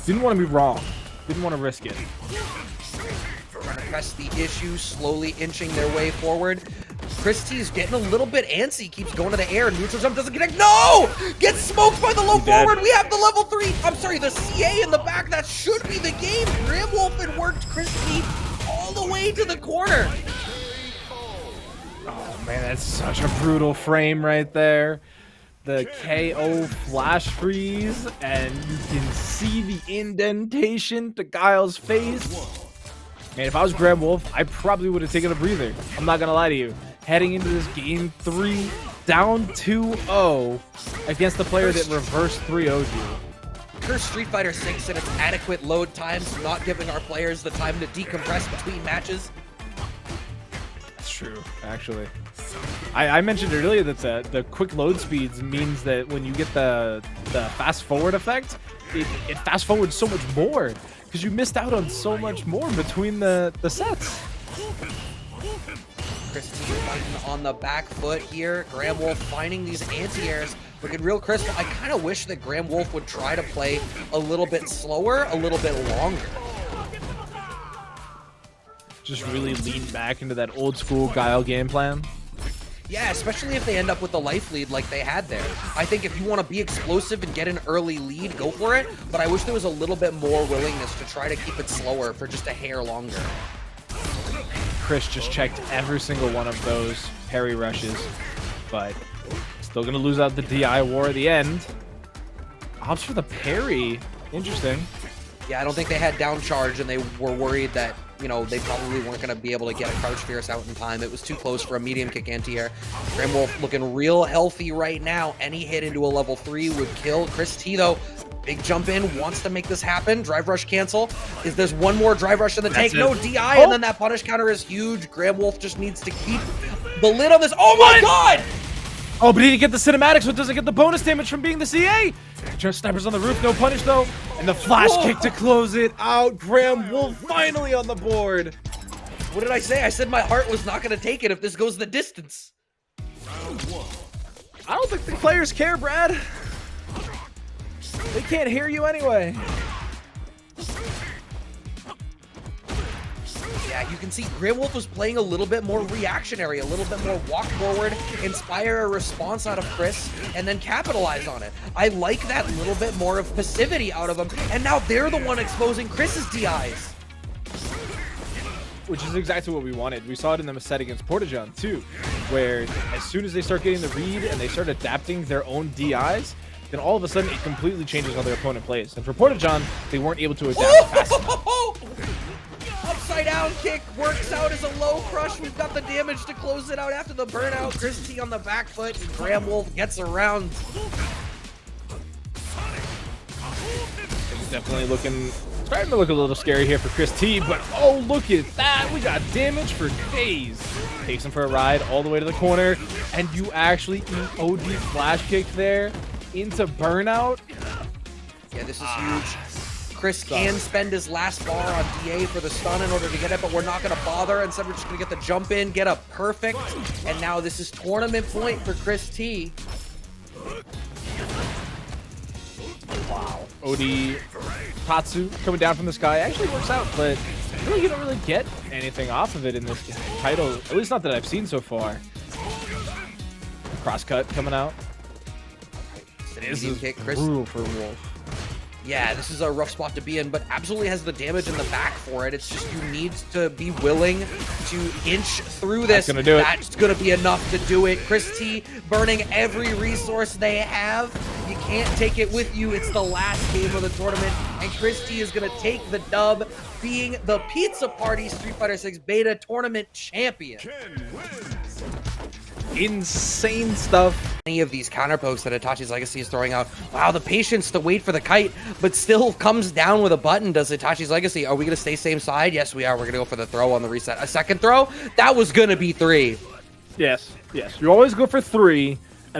Didn't want to be wrong. Didn't want to risk it. Trying to press the issue, slowly inching their way forward. Chris T is getting a little bit antsy, keeps going to the air. Neutral jump doesn't connect. No! Gets smoked by the low forward. We have the level 3. I'm sorry, the CA in the back. That should be the game. Graham Wolfe had worked Chris T all the way to the corner. Oh man, that's such a brutal frame right there. The KO flash freeze, and you can see the indentation to Guile's face. Man, if I was Graham Wolfe, I probably would have taken a breather. I'm not gonna lie to you. heading into this game 3, down 2-0 against the player that reversed 3-0'd you. Curse Street Fighter 6 and its adequate load times, not giving our players the time to decompress between matches. That's true, actually. I mentioned earlier that the quick load speeds means that when you get the fast forward effect, it fast forwards so much more because you missed out on so much more between the sets. Chris T fighting on the back foot here. Graham Wolfe finding these anti-airs. Looking real crisp. I kind of wish that Graham Wolfe would try to play a little bit slower, a little bit longer. Just really lean back into that old school Guile game plan. Yeah, especially if they end up with the life lead like they had there. I think if you want to be explosive and get an early lead, go for it. But I wish there was a little bit more willingness to try to keep it slower for just a hair longer. Chris just checked every single one of those parry rushes, but still going to lose out the DI war at the end. Opts for the parry. Interesting. Yeah, I don't think they had down charge, and they were worried that, you know, they probably weren't going to be able to get a Crouch Fierce out in time. It was too close for a medium kick anti-air. Graham Wolfe looking real healthy right now. Any hit into a level 3 would kill. Chris T, though, big jump in, wants to make this happen. Drive rush cancel. Is there's one more drive rush in the tank? No, DI, and then that punish counter is huge. Graham Wolfe just needs to keep the lid on this. Oh my god! Oh, but he didn't get the cinematics, so it doesn't get the bonus damage from being the CA. Just snipers on the roof, no punish though. And the flash kick to close it out. Graham Wolfe finally on the board. What did I say? I said my heart was not going to take it if this goes the distance. I don't think the players care, Brad. They can't hear you anyway. Yeah, you can see Graham Wolfe was playing a little bit more reactionary, a little bit more walk forward, inspire a response out of Chris, and then capitalize on it. I like that little bit more of passivity out of him, and now they're the one exposing Chris's DIs. Which is exactly what we wanted. We saw it in the set against PortaJon too, where as soon as they start getting the read and they start adapting their own DIs, then all of a sudden it completely changes how their opponent plays. And for PortaJon, they weren't able to adapt fast enough. Upside down kick works out as a low crush. We've got the damage to close it out after the burnout. Chris T on the back foot, and Graham Wolfe gets around. It's definitely starting to look a little scary here for Chris T, but oh, look at that. We got damage for days. Takes him for a ride all the way to the corner, and you actually eat OD flash kick there into burnout. Yeah, this is huge. Chris can spend his last bar on DA for the stun in order to get it, but we're not going to bother. Instead, we're just going to get the jump in, get a perfect, and now this is tournament point for Chris T. Wow. OD Tatsu coming down from the sky actually works out, but really you don't really get anything off of it in this title, at least not that I've seen so far. CrossCut coming out. This is brutal for Wolfe. Yeah, this is a rough spot to be in, but absolutely has the damage in the back for it. It's just you need to be willing to inch through this. That's gonna do it. That's gonna be enough to do it. Chris T burning every resource they have. You can't take it with you. It's the last game of the tournament, and Chris T is gonna take the dub, being the Pizza Party Street Fighter 6 Beta Tournament Champion. Insane stuff. Any of these counter pokes that Itachi's Legacy is throwing out. Wow, the patience to wait for the kite, but still comes down with a button. Does Itachi's Legacy? Are we going to stay same side? Yes, we are. We're going to go for the throw on the reset. A second throw? That was going to be 3. Yes, yes. You always go for 3.